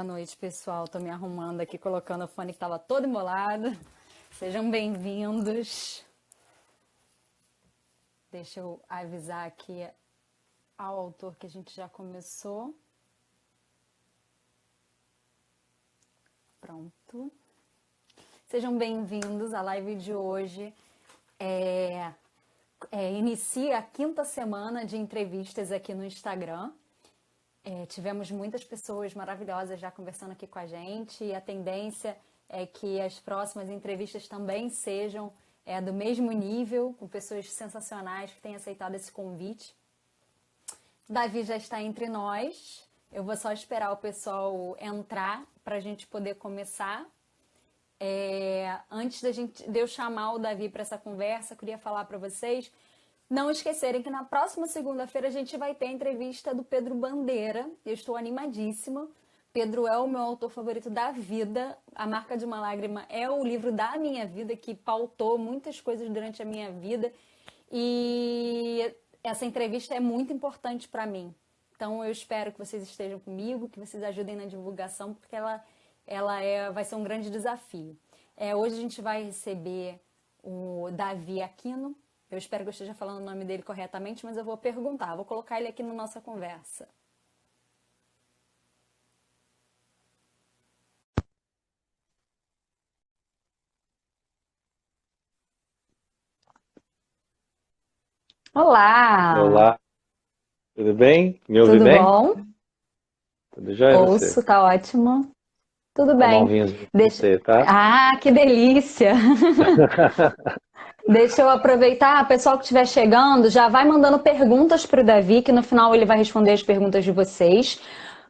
Boa noite, pessoal. Tô me arrumando aqui, colocando o fone que tava todo embolado. Sejam bem-vindos. Deixa eu avisar aqui ao autor que a gente já começou. Pronto. Sejam bem-vindos à live de hoje. Inicia a 5ª semana de entrevistas aqui no Instagram. Tivemos muitas pessoas maravilhosas já conversando aqui com a gente e a tendência é que as próximas entrevistas também sejam do mesmo nível, com pessoas sensacionais que têm aceitado esse convite. Davi já está entre nós, eu vou só esperar o pessoal entrar para a gente poder começar. Antes de eu chamar o Davi para essa conversa, eu queria falar para vocês não esquecerem que na próxima segunda-feira a gente vai ter a entrevista do Pedro Bandeira. Eu estou animadíssima. Pedro é o meu autor favorito da vida. A Marca de uma Lágrima é o livro da minha vida, que pautou muitas coisas durante a minha vida. E essa entrevista é muito importante para mim. Então eu espero que vocês estejam comigo, que vocês ajudem na divulgação, porque vai ser um grande desafio. Hoje a gente vai receber o Davi Aquino. Eu espero que eu esteja falando o nome dele corretamente, mas eu vou perguntar, vou colocar ele aqui na nossa conversa. Olá! Olá, tudo bem? Me ouve Tudo bem? bom? Tudo jóia você? Ouço, tá ótimo. Tudo Tomar um bem. vinhozinho com Deixa... você, tá? Ah, que delícia! Deixa eu aproveitar, pessoal que estiver chegando, já vai mandando perguntas para o Davi, que no final ele vai responder as perguntas de vocês.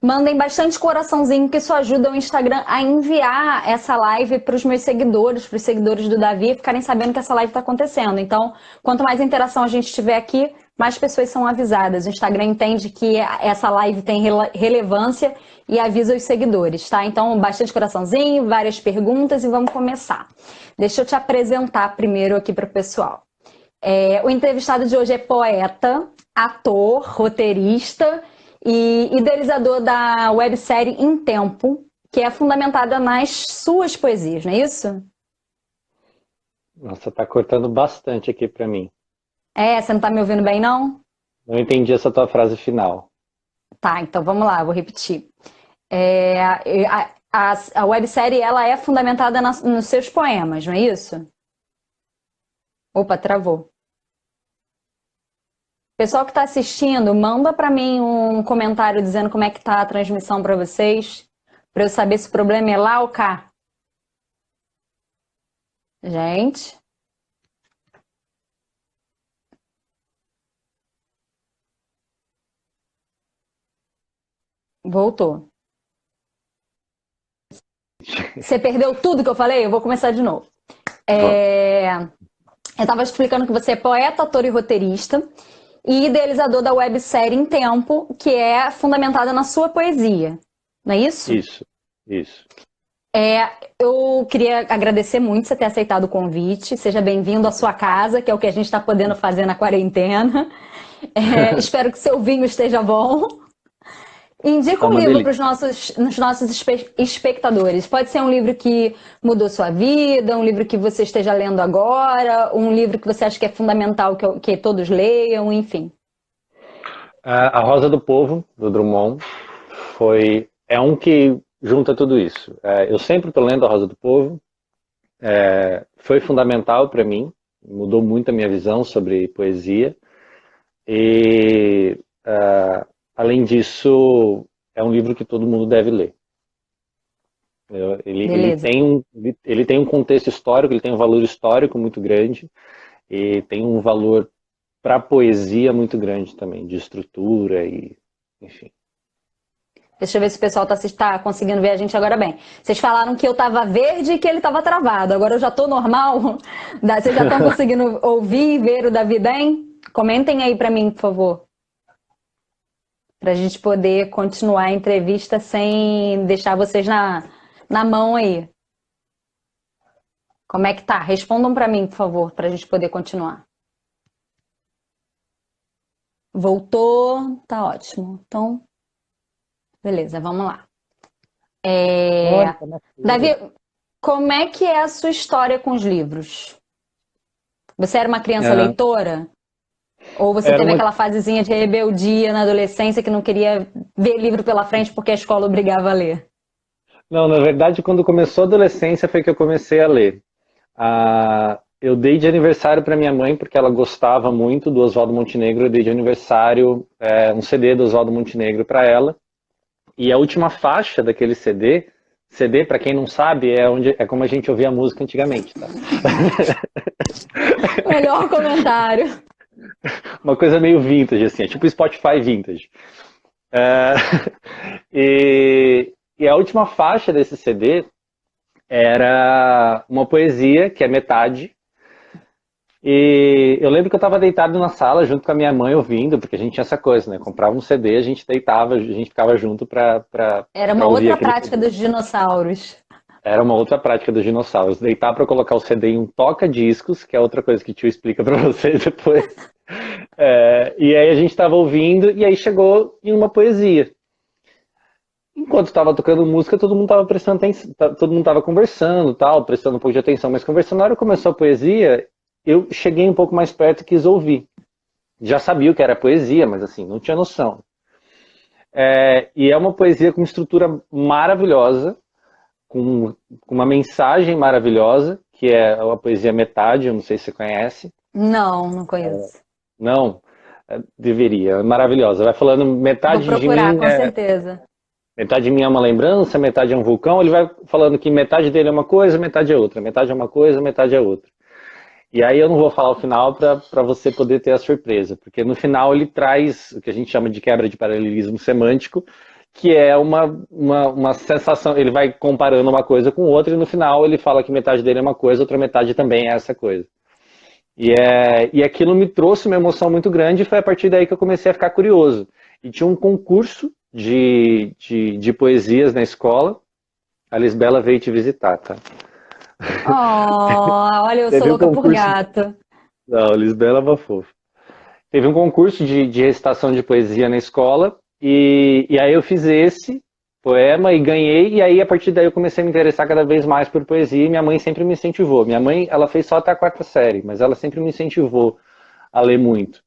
Mandem bastante coraçãozinho, que isso ajuda o Instagram a enviar essa live para os meus seguidores, para os seguidores do Davi, ficarem sabendo que essa live está acontecendo. Então, quanto mais interação a gente tiver aqui, mais pessoas são avisadas. O Instagram entende que essa live tem relevância e avisa os seguidores, tá? Então, bastante coraçãozinho, várias perguntas e vamos começar. Deixa eu te apresentar primeiro aqui para o pessoal. O entrevistado de hoje é poeta, ator, roteirista e idealizador da websérie Em Tempo, que é fundamentada nas suas poesias, não é isso? Nossa, tá cortando bastante aqui pra mim. Você não tá me ouvindo bem, não? Não entendi essa tua frase final. Tá, então vamos lá, vou repetir. A websérie, ela é fundamentada nos seus poemas, não é isso? Opa, travou. Pessoal que está assistindo, manda para mim um comentário dizendo como é que tá a transmissão para vocês, para eu saber se o problema é lá ou cá. Gente. Voltou. Você perdeu tudo que eu falei? Eu vou começar de novo. Eu estava explicando que você é poeta, ator e roteirista e idealizador da websérie Em Tempo, que é fundamentada na sua poesia, não é isso? Isso. Eu queria agradecer muito você ter aceitado o convite. Seja bem-vindo à sua casa, que é o que a gente está podendo fazer na quarentena. Espero que seu vinho esteja bom. Indica Tá um uma livro para delícia. os nossos espectadores. Pode ser um livro que mudou sua vida, um livro que você esteja lendo agora, um livro que você acha que é fundamental que todos leiam, enfim. A Rosa do Povo, do Drummond, é um que junta tudo isso. Eu sempre estou lendo A Rosa do Povo. Foi fundamental para mim, mudou muito a minha visão sobre poesia. E, além disso, é um livro que todo mundo deve ler. Beleza. Ele tem um contexto histórico, ele tem um valor histórico muito grande e tem um valor para a poesia muito grande também, de estrutura e enfim. Deixa eu ver se o pessoal tá conseguindo ver a gente agora bem. Vocês falaram que eu tava verde e que ele tava travado. Agora eu já tô normal? Vocês já estão conseguindo ouvir e ver o Davi bem? Comentem aí para mim, por favor. Pra gente poder continuar a entrevista sem deixar vocês na mão aí. Como é que tá? Respondam para mim, por favor, pra gente poder continuar. Voltou, tá ótimo. Então, beleza, vamos lá. Olha, que Davi, bacana. como é que é a sua história com os livros? Você era uma criança Ah, leitora? Ou você era teve uma... aquela fasezinha de rebeldia na adolescência que não queria ver livro pela frente porque a escola obrigava a ler? Não, na verdade, quando começou a adolescência foi que eu comecei a ler. Eu dei de aniversário para minha mãe, porque ela gostava muito do Oswaldo Montenegro. Eu dei de aniversário um CD do Oswaldo Montenegro para ela. E a última faixa daquele CD, para quem não sabe, é como a gente ouvia a música antigamente, tá? Melhor comentário. Uma coisa meio vintage, assim, é tipo Spotify vintage. É, e a última faixa desse CD era uma poesia, que é metade. E eu lembro que eu estava deitado na sala junto com a minha mãe ouvindo, porque a gente tinha essa coisa, né? Comprava um CD, a gente deitava, a gente ficava junto para Era uma ouvir outra aquele prática CD. dos dinossauros. Era uma outra prática dos dinossauros. Deitar para colocar o CD em um toca-discos, que é outra coisa que o tio explica para vocês depois. E aí a gente estava ouvindo, e aí chegou em uma poesia. Enquanto estava tocando música, todo mundo estava prestando atenção, todo mundo estava conversando, tal, prestando um pouco de atenção, mas conversando. Na hora que começou a poesia, eu cheguei um pouco mais perto e quis ouvir. Já sabia o que era poesia, mas assim, não tinha noção. E é uma poesia com uma estrutura maravilhosa, com uma mensagem maravilhosa, que é a poesia Metade, eu não sei se você conhece. Não, não conheço. Não, deveria, é maravilhosa. Vai falando Vou metade de procurar, mim com certeza. metade de mim é uma lembrança, metade é um vulcão. Ele vai falando que metade dele é uma coisa, metade é outra. Metade é uma coisa, metade é outra. E aí eu não vou falar o final para você poder ter a surpresa, porque no final ele traz o que a gente chama de quebra de paralelismo semântico, que é uma sensação, ele vai comparando uma coisa com outra e no final ele fala que metade dele é uma coisa, outra metade também é essa coisa. E aquilo me trouxe uma emoção muito grande e foi a partir daí que eu comecei a ficar curioso. E tinha um concurso de poesias na escola, a Lisbela veio te visitar, tá? Oh, olha, eu sou Teve um louca por concurso. gato. Não, a Lisbela é uma fofa. Teve um concurso de recitação de poesia na escola, e aí eu fiz esse poema e ganhei, e aí a partir daí eu comecei a me interessar cada vez mais por poesia, e minha mãe sempre me incentivou. Minha mãe, ela fez só até a quarta série, mas ela sempre me incentivou a ler muito.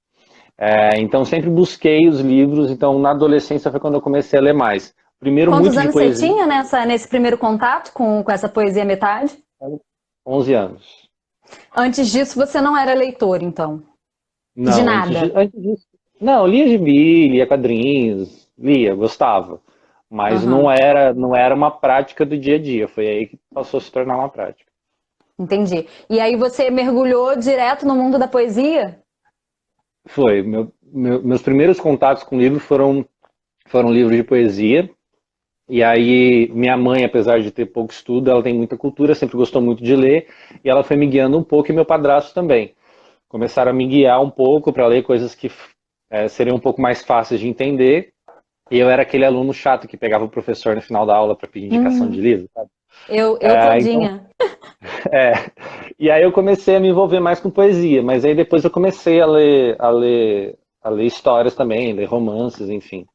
Então sempre busquei os livros, então na adolescência foi quando eu comecei a ler mais. Primeiro Quantos muito de anos você poesia, tinha nesse primeiro contato com essa poesia metade? 11 anos. Antes disso, você não era leitor, então? De Não, nada? antes disso. Não, lia gibi, lia quadrinhos, lia, gostava. Mas Aham, não era uma prática do dia a dia. Foi aí que passou a se tornar uma prática. entendi. E aí você mergulhou direto no mundo da poesia? Foi. Meus primeiros contatos com livros foram livros de poesia. E aí, minha mãe, apesar de ter pouco estudo, ela tem muita cultura, sempre gostou muito de ler. E ela foi me guiando um pouco, e meu padrasto também. Começaram a me guiar um pouco para ler coisas que seriam um pouco mais fáceis de entender. E eu era aquele aluno chato que pegava o professor no final da aula para pedir indicação de Hum, livro, sabe? eu Então, todinha. é. E aí eu comecei a me envolver mais com poesia, mas aí depois eu comecei a ler histórias também, ler romances, enfim.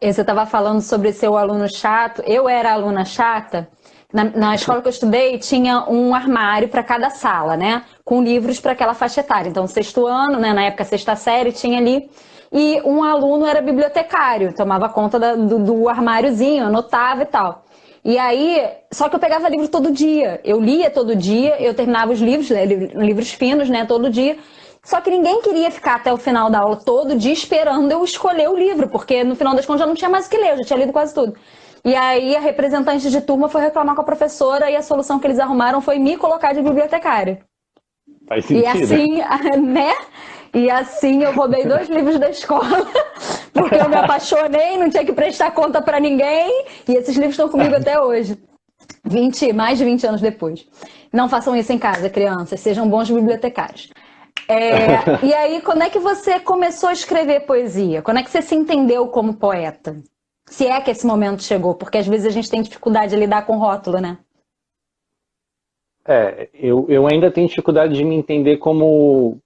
E você estava falando sobre ser o aluno chato. Eu era aluna chata. Na escola que eu estudei, tinha um armário para cada sala, né? Com livros para aquela faixa etária. Então, sexto ano, né? Na época, sexta série, tinha ali. E um aluno era bibliotecário, tomava conta do armáriozinho, anotava e tal. E aí, só que eu pegava livro todo dia. Eu lia todo dia, eu terminava os livros, né, livros finos, né? Todo dia. Só que ninguém queria ficar até o final da aula todo dia esperando eu escolher o livro, porque no final das contas já não tinha mais o que ler, eu já tinha lido quase tudo. E aí a representante de turma foi reclamar com a professora e a solução que eles arrumaram foi me colocar de bibliotecária. Faz E sentido. assim, né? E assim eu roubei 2 livros da escola, porque eu me apaixonei, não tinha que prestar conta para ninguém, e esses livros estão comigo até hoje. Mais de 20 anos depois. Não façam isso em casa, crianças, sejam bons bibliotecários. E aí, quando é que você começou a escrever poesia? Quando é que você se entendeu como poeta? Se é que esse momento chegou, porque às vezes a gente tem dificuldade de lidar com rótulo, né? Eu ainda tenho dificuldade de me entender como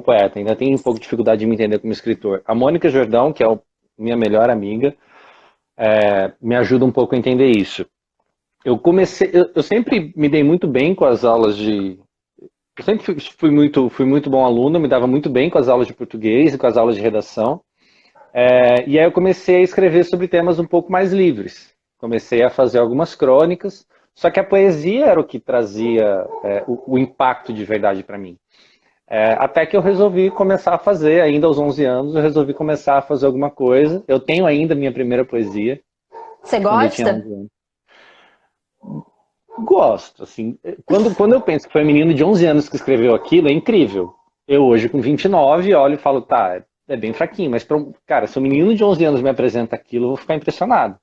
poeta, ainda tenho um pouco de dificuldade de me entender como escritor. A Mônica Jordão, que é minha melhor amiga, me ajuda um pouco a entender isso. Eu sempre me dei muito bem com as aulas de. Eu sempre fui muito bom aluno, me dava muito bem com as aulas de português e com as aulas de redação. E aí eu comecei a escrever sobre temas um pouco mais livres. Comecei a fazer algumas crônicas, só que a poesia era o que trazia o impacto de verdade para mim. Até que eu resolvi começar a fazer, ainda aos 11 anos, eu resolvi começar a fazer alguma coisa. Eu tenho ainda minha primeira poesia, Você quando eu tinha gosta? 11 anos. Gosto, assim, quando eu penso que foi um menino de 11 anos que escreveu aquilo, é incrível. Eu hoje com 29 olho e falo, tá, é bem fraquinho, mas cara, se um menino de 11 anos me apresenta aquilo, eu vou ficar impressionado.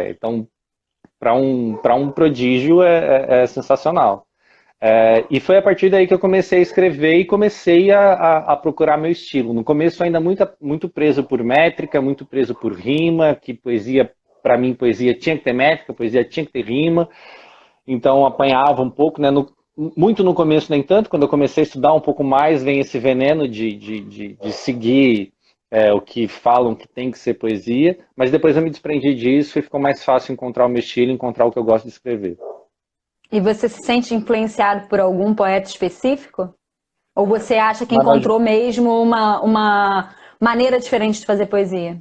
Então, para um prodígio é sensacional. E foi a partir daí que eu comecei a escrever e comecei a procurar meu estilo. No começo ainda muito preso por métrica, muito preso por rima, que poesia, para mim, poesia tinha que ter métrica, poesia tinha que ter rima. Então apanhava um pouco, né? Muito no começo, nem tanto. Quando eu comecei a estudar um pouco mais, vem esse veneno de seguir o que falam que tem que ser poesia. Mas depois eu me desprendi disso e ficou mais fácil encontrar o meu estilo, encontrar o que eu gosto de escrever. E você se sente influenciado por algum poeta específico? Ou você acha que Manuel, encontrou mesmo uma maneira diferente de fazer poesia?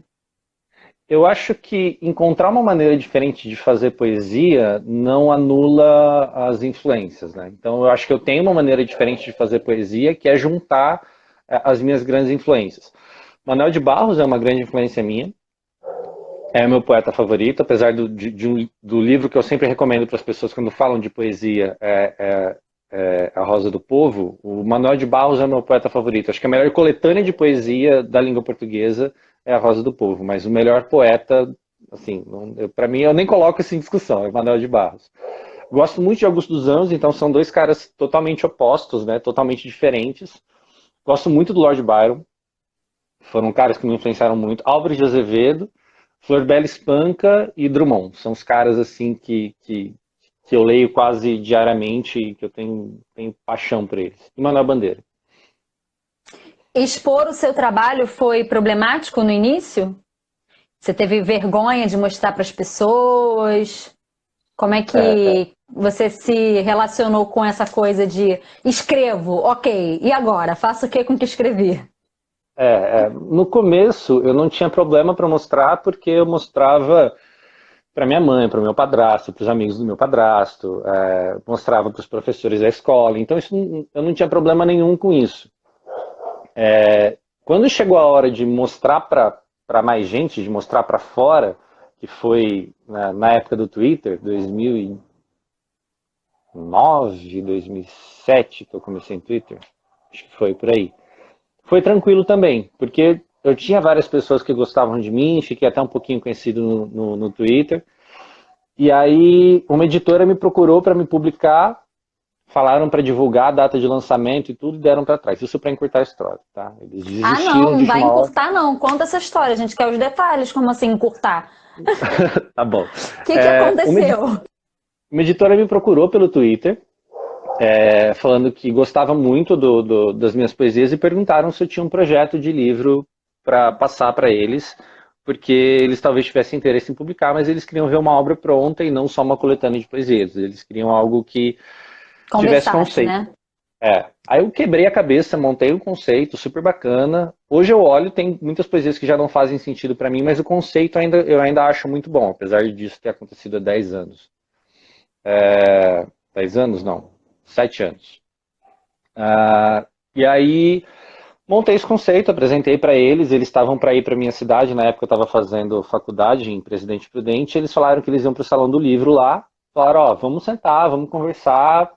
eu acho que encontrar uma maneira diferente de fazer poesia não anula as influências, né? Então eu acho que eu tenho uma maneira diferente de fazer poesia que é juntar as minhas grandes influências. Manuel de Barros é uma grande influência minha, é o meu poeta favorito, apesar do livro que eu sempre recomendo para as pessoas quando falam de poesia, A Rosa do Povo. O Manuel de Barros é o meu poeta favorito. Acho que a melhor coletânea de poesia da língua portuguesa é A Rosa do Povo, mas o melhor poeta, assim, para mim eu nem coloco isso em discussão, é o Manuel de Barros. Gosto muito de Augusto dos Anjos, então são dois caras totalmente opostos, né, totalmente diferentes. Gosto muito do Lord Byron, foram caras que me influenciaram muito. Álvares de Azevedo, Florbela Espanca e Drummond. São os caras assim que eu leio quase diariamente e que eu tenho paixão por eles. E Manuel Bandeira. Expor o seu trabalho foi problemático no início? Você teve vergonha de mostrar para as pessoas? Como é É, que você se relacionou com essa coisa de escrevo, ok, e agora? Faço o que com o que escrevi? no começo eu não tinha problema para mostrar porque eu mostrava para minha mãe, para o meu padrasto, para os amigos do meu padrasto, mostrava para os professores da escola. Então eu não tinha problema nenhum com isso. Quando chegou a hora de mostrar para mais gente, de mostrar para fora, que foi na época do Twitter, 2009, 2007 que eu comecei no Twitter, acho que foi por aí. Foi tranquilo também, porque eu tinha várias pessoas que gostavam de mim, fiquei até um pouquinho conhecido no Twitter, e aí uma editora me procurou para me publicar, falaram para divulgar a data de lançamento e tudo, e deram para trás. Isso para encurtar a história, tá? Eles Ah, desistiram não, de não vai última hora. encurtar, não. Conta essa história, a gente quer os detalhes, como assim encurtar? Tá bom. O que aconteceu? Uma editora me procurou pelo Twitter, falando que gostava muito das minhas poesias e perguntaram se eu tinha um projeto de livro para passar para eles, porque eles talvez tivessem interesse em publicar, mas eles queriam ver uma obra pronta e não só uma coletânea de poesias. Eles queriam algo que tivesse Conversasse, conceito. né? Aí eu quebrei a cabeça, montei um conceito super bacana. Hoje eu olho, tem muitas poesias que já não fazem sentido para mim, mas o conceito eu ainda acho muito bom, apesar disso ter acontecido há 10 anos. 10 anos? Não, 7 anos. E aí montei esse conceito, apresentei para eles estavam para ir para minha cidade, na época eu estava fazendo faculdade em Presidente Prudente, eles falaram que eles iam para o Salão do Livro lá, falaram, ó, vamos sentar, vamos conversar.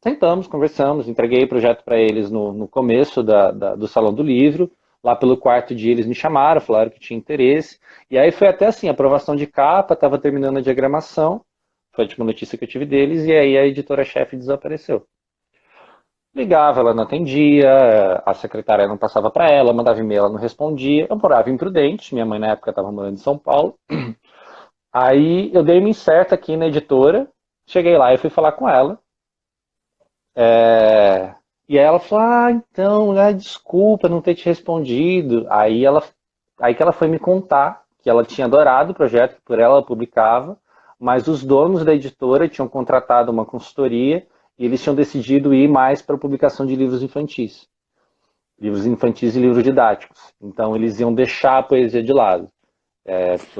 Sentamos, conversamos, entreguei o projeto para eles no começo do Salão do Livro, lá pelo quarto dia eles me chamaram, falaram que tinha interesse, e aí foi até assim, aprovação de capa, estava terminando a diagramação, foi a última notícia que eu tive deles, e aí a editora-chefe desapareceu. Ligava, ela não atendia, a secretária não passava para ela, mandava e-mail, ela não respondia. Eu morava em Prudente, minha mãe na época estava morando em São Paulo. Aí eu dei uma incerta aqui na editora, cheguei lá e fui falar com ela. E aí ela falou, então, desculpa não ter te respondido. Aí que ela foi me contar que ela tinha adorado o projeto, que por ela publicava, mas os donos da editora tinham contratado uma consultoria e eles tinham decidido ir mais para a publicação de livros infantis e livros didáticos. Então eles iam deixar a poesia de lado.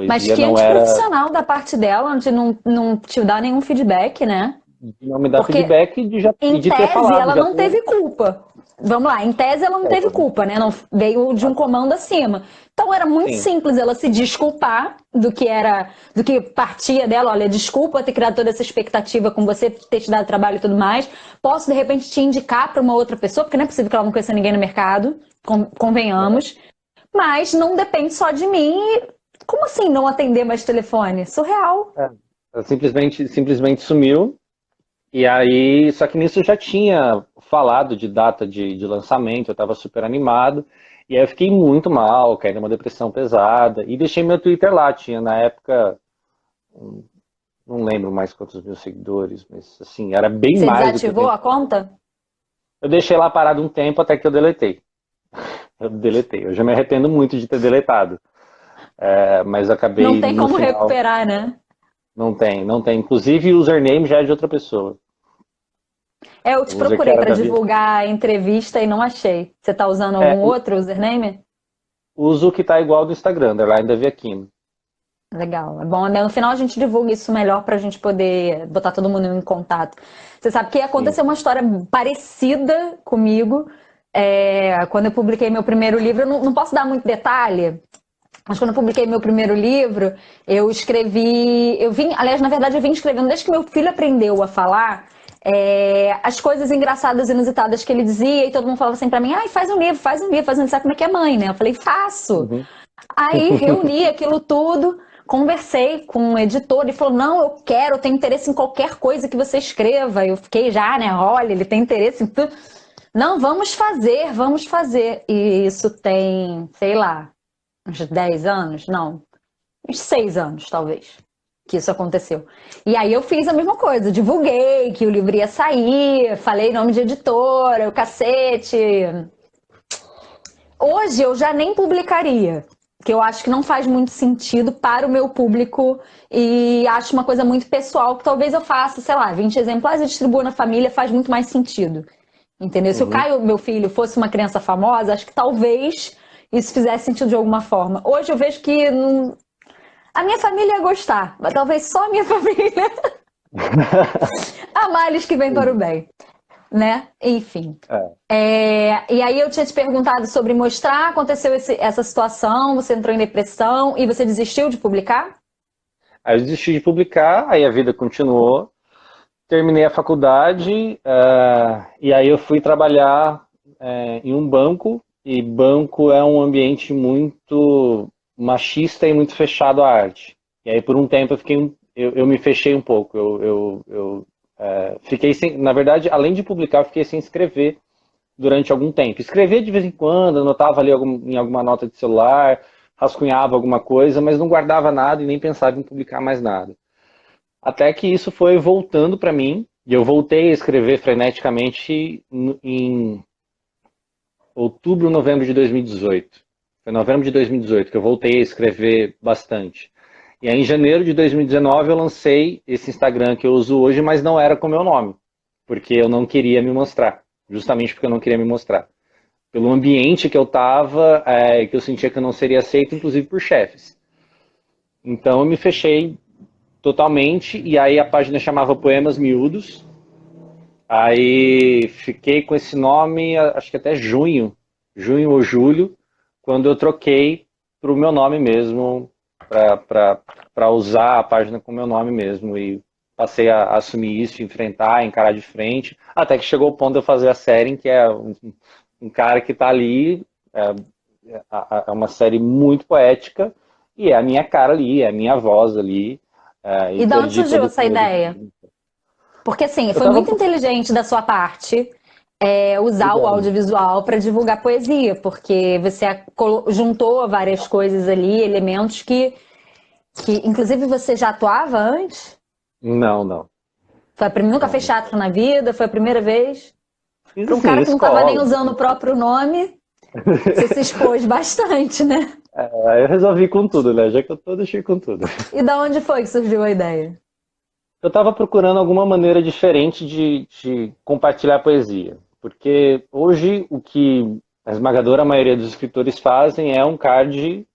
Mas Poesia que não era... antiprofissional da parte dela de não te dar nenhum feedback, né? Não me dá Porque, feedback em de ter tese, falado. ela não teve culpa. Vamos lá, em tese ela não teve Pois culpa, né? Não veio de um comando acima. Então era muito sim. simples ela se desculpar do que partia dela. Olha, desculpa ter criado toda essa expectativa com você, ter te dado trabalho e tudo mais. Posso, de repente, te indicar para uma outra pessoa, porque não é possível que ela não conheça ninguém no mercado, convenhamos. Mas não depende só de mim. Como assim não atender mais telefone? Surreal. Ela simplesmente sumiu. E aí, só que nisso eu já tinha falado de data de lançamento, eu estava super animado. E aí eu fiquei muito mal, caí numa depressão pesada. E deixei meu Twitter lá, tinha na época, não lembro mais quantos mil seguidores, mas assim, era bem Você mais do que eu desativou tenho. a conta? Eu deixei lá parado um tempo até que eu deletei. Eu deletei. Eu já me arrependo muito de ter deletado. Mas Não acabei tem no como final. recuperar, né? Não tem, não tem. Inclusive o username já é de outra pessoa. Eu te O user que procurei era para da vida. divulgar a entrevista e não achei. Você está usando É, algum outro username? uso o que tá igual do Instagram, underline Davi Aquino. Legal. É bom, né? No final a gente divulga isso melhor para a gente poder botar todo mundo em contato. Você sabe que Sim. aconteceu uma história parecida comigo. Quando eu publiquei meu primeiro livro, eu não posso dar muito detalhe, mas quando eu publiquei meu primeiro livro, eu escrevi. Aliás, na verdade, eu vim escrevendo desde que meu filho aprendeu a falar. As coisas engraçadas, inusitadas que ele dizia, e todo mundo falava assim pra mim: ai, faz um livro, faz um livro, faz um livro. Sabe como é que é mãe, né? Eu falei: faço. Uhum. Aí reuni aquilo tudo, conversei com o editor, ele falou: não, eu tenho interesse em qualquer coisa que você escreva. Eu fiquei já, né? Olha, ele tem interesse em tudo. Não, vamos fazer, vamos fazer. E isso tem, sei lá, uns 10 anos? Não, uns 6 anos, talvez, que isso aconteceu. E aí eu fiz a mesma coisa, divulguei que o livro ia sair, falei nome de editora, o cacete. Hoje eu já nem publicaria, que eu acho que não faz muito sentido para o meu público e acho uma coisa muito pessoal, que talvez eu faça, sei lá, 20 exemplares e distribua na família, faz muito mais sentido. Entendeu? Se o Uhum. Caio, meu filho, fosse uma criança famosa, acho que talvez isso fizesse sentido de alguma forma. Hoje eu vejo que a minha família ia gostar, mas talvez só a minha família. Há males que vêm para o bem, né? Enfim. E aí eu tinha te perguntado sobre mostrar, aconteceu essa situação, você entrou em depressão e você desistiu de publicar? Aí eu desisti de publicar, aí a vida continuou. Terminei a faculdade, e aí eu fui trabalhar em um banco, e banco é um ambiente muito machista e muito fechado à arte. E aí por um tempo eu me fechei um pouco, fiquei sem, na verdade, além de publicar, eu fiquei sem escrever durante algum tempo. Escrevia de vez em quando, anotava ali em alguma nota de celular, rascunhava alguma coisa, mas não guardava nada e nem pensava em publicar mais nada. Até que isso foi voltando para mim, e eu voltei a escrever freneticamente em outubro, novembro de 2018. Foi em novembro de 2018 que eu voltei a escrever bastante. E aí, em janeiro de 2019 eu lancei esse Instagram que eu uso hoje, mas não era com o meu nome, porque eu não queria me mostrar, justamente porque eu não queria me mostrar. Pelo ambiente que eu estava, que eu sentia que eu não seria aceito, inclusive por chefes. Então eu me fechei totalmente, e aí a página chamava Poemas Miúdos. Aí fiquei com esse nome, acho que até junho ou julho, quando eu troquei para o meu nome mesmo, para usar a página com o meu nome mesmo, e passei a assumir isso, enfrentar, encarar de frente, até que chegou o ponto de eu fazer a série, em que é um cara que está ali, é uma série muito poética, e é a minha cara ali, é a minha voz ali, E e de onde perdi surgiu todo essa ideia? Porque assim, Eu foi tava. muito inteligente da sua parte usar o Obrigado. audiovisual para divulgar poesia, porque você juntou várias coisas ali, elementos que inclusive você já atuava antes? Não, não. Nunca Não, fez não. teatro na vida? Foi a primeira vez? Fiz Para um assim, cara que não estava nem escola. usando o próprio nome, você se expôs bastante, né? Aí eu resolvi com tudo, né? Já que eu tô, deixei com tudo. E da onde foi que surgiu a ideia? Eu estava procurando alguma maneira diferente de compartilhar poesia. Porque hoje o que a esmagadora maioria dos escritores fazem é um card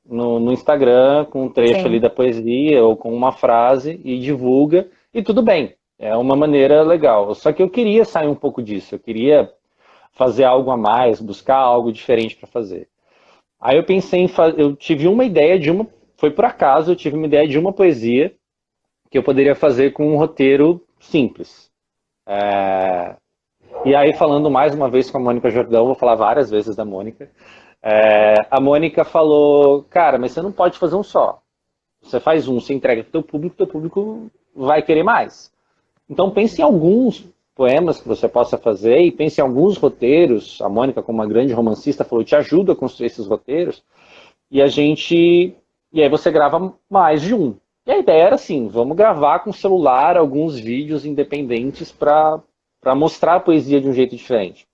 no Instagram com um trecho ali Sim. da poesia ou com uma frase e divulga e tudo bem. É uma maneira legal. Só que eu queria sair um pouco disso. Eu queria fazer algo a mais, buscar algo diferente para fazer. Aí eu pensei em fazer, eu tive uma ideia de uma, foi por acaso, eu tive uma ideia de uma poesia que eu poderia fazer com um roteiro simples. E aí, falando mais uma vez com a Mônica Jordão, vou falar várias vezes da Mônica. A Mônica falou, cara, mas você não pode fazer um só. Você faz um, você entrega para o teu público vai querer mais. Então pense em alguns poemas que você possa fazer e pense em alguns roteiros. A Mônica, como uma grande romancista, falou, te ajuda a construir esses roteiros. E e aí você grava mais de um. E a ideia era assim, vamos gravar com o celular alguns vídeos independentes para mostrar a poesia de um jeito diferente.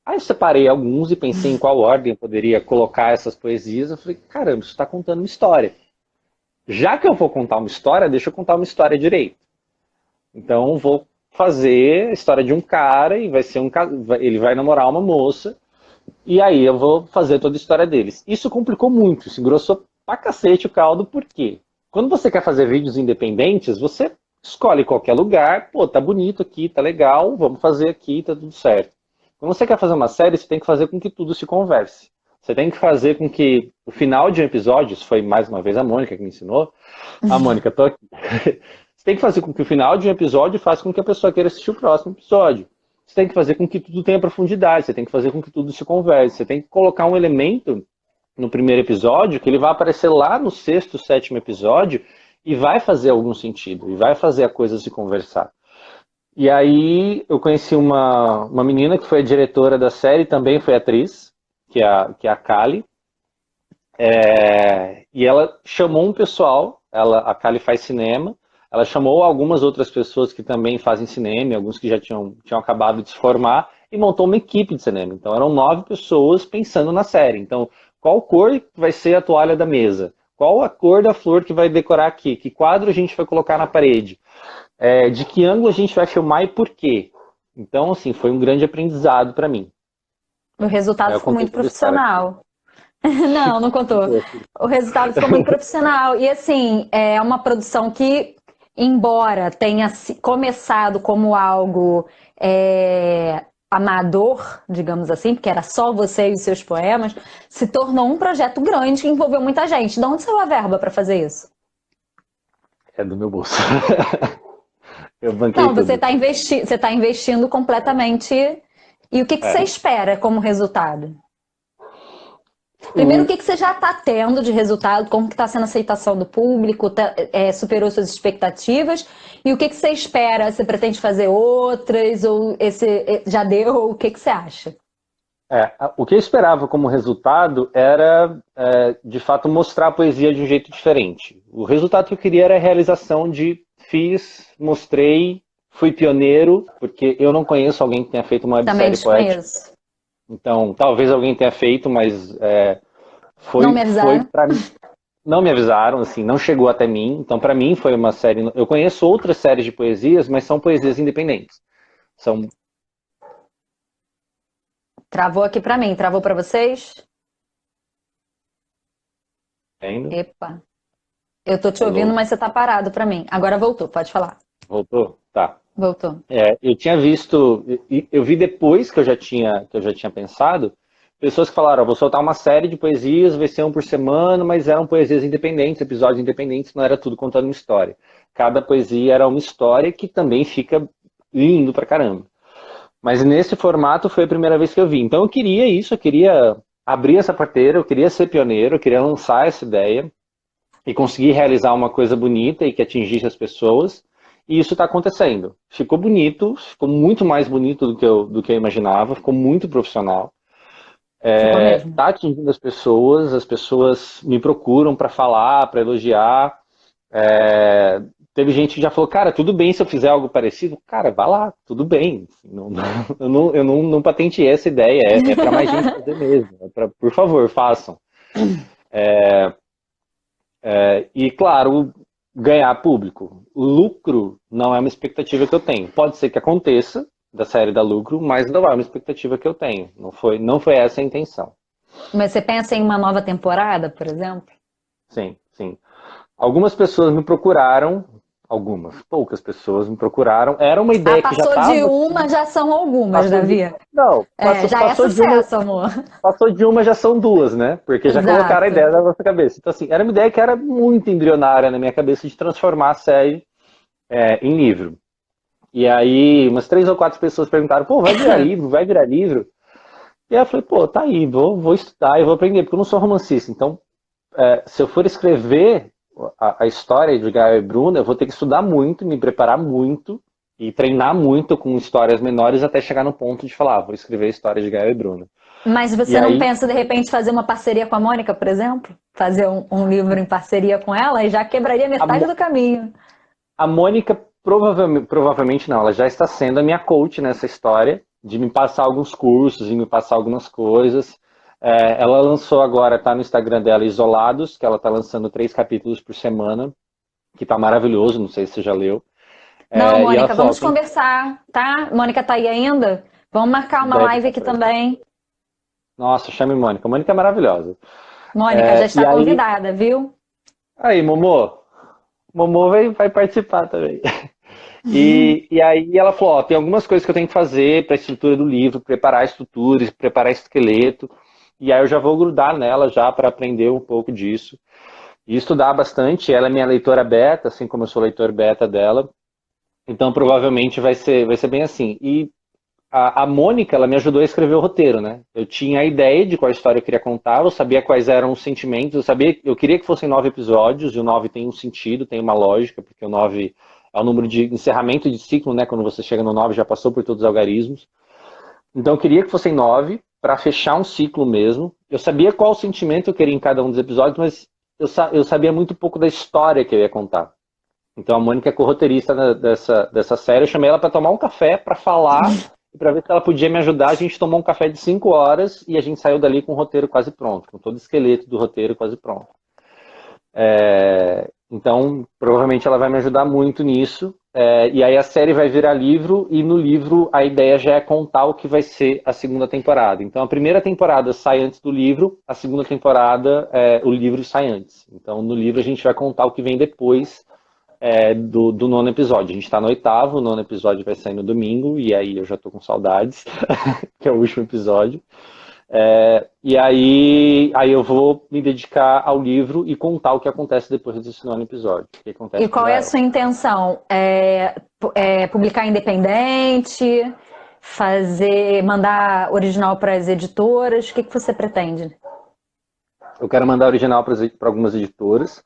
Aí eu separei alguns e pensei em qual ordem eu poderia colocar essas poesias. Eu falei, caramba, isso está contando uma história. Já que eu vou contar uma história, deixa eu contar uma história direito. Então eu vou fazer a história de um cara e ele vai namorar uma moça. E aí eu vou fazer toda a história deles. Isso complicou muito, isso engrossou pra cacete o caldo, por quê? Quando você quer fazer vídeos independentes, você escolhe qualquer lugar, pô, tá bonito aqui, tá legal, vamos fazer aqui, tá tudo certo. Quando você quer fazer uma série, você tem que fazer com que tudo se converse. Você tem que fazer com que o final de um episódio, isso foi mais uma vez a Mônica que me ensinou, a Mônica, tô aqui. Você tem que fazer com que o final de um episódio faça com que a pessoa queira assistir o próximo episódio. Você tem que fazer com que tudo tenha profundidade, você tem que fazer com que tudo se converse, você tem que colocar um elemento no primeiro episódio que ele vai aparecer lá no sexto, sétimo episódio e vai fazer algum sentido, e vai fazer a coisa se conversar. E aí eu conheci uma menina que foi a diretora da série, também foi atriz, que é a Kali, e ela chamou um pessoal, a Kali faz cinema, ela chamou algumas outras pessoas que também fazem cinema, alguns que já tinham acabado de se formar, e montou uma equipe de cinema. Então eram 9 pessoas pensando na série. Então, qual cor vai ser a toalha da mesa? Qual a cor da flor que vai decorar aqui? Que quadro a gente vai colocar na parede? De que ângulo a gente vai filmar e por quê? Então, assim, foi um grande aprendizado para mim. O resultado ficou muito profissional. Não, não contou. O resultado ficou muito profissional. E assim, é uma produção que, embora tenha começado como algo amador, digamos assim, porque era só você e os seus poemas, se tornou um projeto grande que envolveu muita gente. De onde saiu a verba para fazer isso? É do meu bolso. Eu banquei Não, tudo. você está investindo completamente. E o que você espera como resultado? Primeiro, o que você já está tendo de resultado? Como que está sendo a aceitação do público? Superou suas expectativas? E o que você espera? Você pretende fazer outras? Ou esse já deu? O que você acha? O que eu esperava como resultado era, de fato, mostrar a poesia de um jeito diferente. O resultado que eu queria era a realização de fiz, mostrei, fui pioneiro, porque eu não conheço alguém que tenha feito uma websérie poética. Desconheço. Então, talvez alguém tenha feito, mas não me avisaram. Não me avisaram, assim, não chegou até mim. Então, para mim, foi uma série. Eu conheço outras séries de poesias, mas são poesias independentes. São. Travou aqui para mim, travou para vocês? Ainda? Epa. Eu tô te ouvindo, mas você tá parado para mim. Agora voltou, pode falar. Voltou? Tá. Voltou. Eu tinha visto, eu vi depois que eu já tinha pensado, pessoas que falaram, vou soltar uma série de poesias, vai ser um por semana, mas eram poesias independentes, episódios independentes, não era tudo contando uma história. Cada poesia era uma história que também fica lindo pra caramba. Mas nesse formato foi a primeira vez que eu vi. Então eu queria isso, eu queria abrir essa parteira, eu queria ser pioneiro, eu queria lançar essa ideia e conseguir realizar uma coisa bonita e que atingisse as pessoas. E isso está acontecendo. Ficou bonito, ficou muito mais bonito do que eu imaginava, ficou muito profissional. Está atingindo as pessoas me procuram para falar, para elogiar. teve gente que já falou, cara, tudo bem se eu fizer algo parecido. Cara, vá lá, tudo bem. Eu não patenteei essa ideia, é para mais gente fazer mesmo. Por favor, façam. E, claro, ganhar público. Lucro não é uma expectativa que eu tenho. Pode ser que aconteça da série dar lucro, mas não é uma expectativa que eu tenho. Não foi essa a intenção. Mas você pensa em uma nova temporada, por exemplo? Sim, sim. Algumas pessoas me procuraram, poucas pessoas me procuraram. Era uma ideia que já Passou estava. de uma, já são algumas, Davi. Não, Já é sucesso, amor. Passou de uma, já são duas, né? Porque já Exato. colocaram a ideia na nossa cabeça. Então, assim, era uma ideia que era muito embrionária na minha cabeça de transformar a série em livro. E aí, umas 3 ou 4 pessoas perguntaram, pô, vai virar livro, vai virar livro? E aí eu falei, pô, tá aí, vou estudar e vou aprender, porque eu não sou romancista. Então, se eu for escrever a história de Gael e Bruna, eu vou ter que estudar muito, me preparar muito e treinar muito com histórias menores até chegar no ponto de falar, vou escrever a história de Gael e Bruna. Mas você não pensa, de repente, fazer uma parceria com a Mônica, por exemplo? Fazer um livro em parceria com ela e já quebraria metade do caminho. A Mônica provavelmente não, ela já está sendo a minha coach nessa história, de me passar alguns cursos e me passar algumas coisas. Ela lançou agora, tá no Instagram dela, Isolados, que ela tá lançando 3 capítulos por semana, que tá maravilhoso, não sei se você já leu. Não, Mônica, vamos conversar, tá? Mônica tá aí ainda? Vamos marcar uma live aqui também. Nossa, chame Mônica. Mônica é maravilhosa. Mônica, já está convidada, viu? Aí, Momô. Momô vai participar também. E aí ela falou, tem algumas coisas que eu tenho que fazer para a estrutura do livro, preparar a estrutura, preparar esqueleto. E aí eu já vou grudar nela já para aprender um pouco disso. E estudar bastante. Ela é minha leitora beta, assim como eu sou leitor beta dela. Então provavelmente vai ser bem assim. E a Mônica, ela me ajudou a escrever o roteiro, né? Eu tinha a ideia de qual história eu queria contar, eu sabia quais eram os sentimentos, eu queria que fossem 9 episódios, e o 9 tem um sentido, tem uma lógica, porque o 9 é o número de encerramento de ciclo, né? Quando você chega no 9, já passou por todos os algarismos. Então eu queria que fossem 9, para fechar um ciclo mesmo. Eu sabia qual sentimento eu queria em cada um dos episódios, mas eu sabia muito pouco da história que eu ia contar. Então a Mônica é co-roteirista dessa série, eu chamei ela para tomar um café, para falar, e para ver se ela podia me ajudar. A gente tomou um café de 5 horas e a gente saiu dali com o roteiro quase pronto, com todo o esqueleto do roteiro quase pronto. Então, provavelmente ela vai me ajudar muito nisso. E aí a série vai virar livro, e no livro a ideia já é contar o que vai ser a segunda temporada. Então a primeira temporada sai antes do livro, a segunda temporada o livro sai antes. Então no livro a gente vai contar o que vem depois do 9º episódio. A gente está no 8º, o 9º episódio vai sair no domingo, e aí eu já tô com saudades, que é o último episódio. E aí eu vou me dedicar ao livro e contar o que acontece depois desse 9º episódio. E qual é a sua intenção? Publicar independente? Mandar original para as editoras? O que você pretende? Eu quero mandar original para algumas editoras.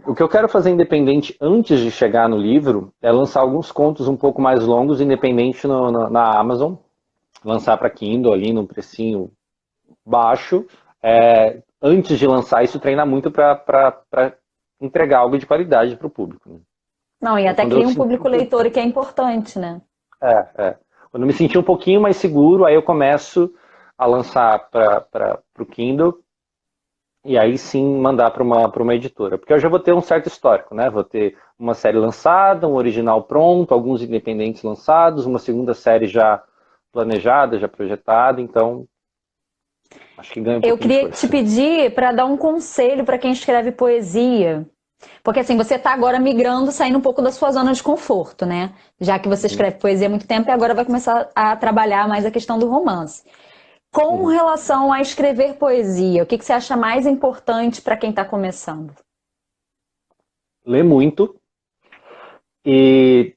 O que eu quero fazer independente antes de chegar no livro é lançar alguns contos um pouco mais longos, independente na Amazon. Lançar para Kindle ali num precinho baixo. Antes de lançar isso, treinar muito para entregar algo de qualidade para o público. Né? Não, e até cria um público leitor, que é importante, né? Quando eu me sentir um pouquinho mais seguro, aí eu começo a lançar para o Kindle. E aí sim mandar para uma editora. Porque eu já vou ter um certo histórico, né? Vou ter uma série lançada, um original pronto, alguns independentes lançados, uma segunda série já planejada, já projetada, então acho que ganha um pouquinho. Eu queria te pedir para dar um conselho para quem escreve poesia. Porque assim, você está agora migrando, saindo um pouco da sua zona de conforto, né? Já que você escreve poesia há muito tempo e agora vai começar a trabalhar mais a questão do romance. Com relação a escrever poesia, o que você acha mais importante para quem está começando? Ler muito e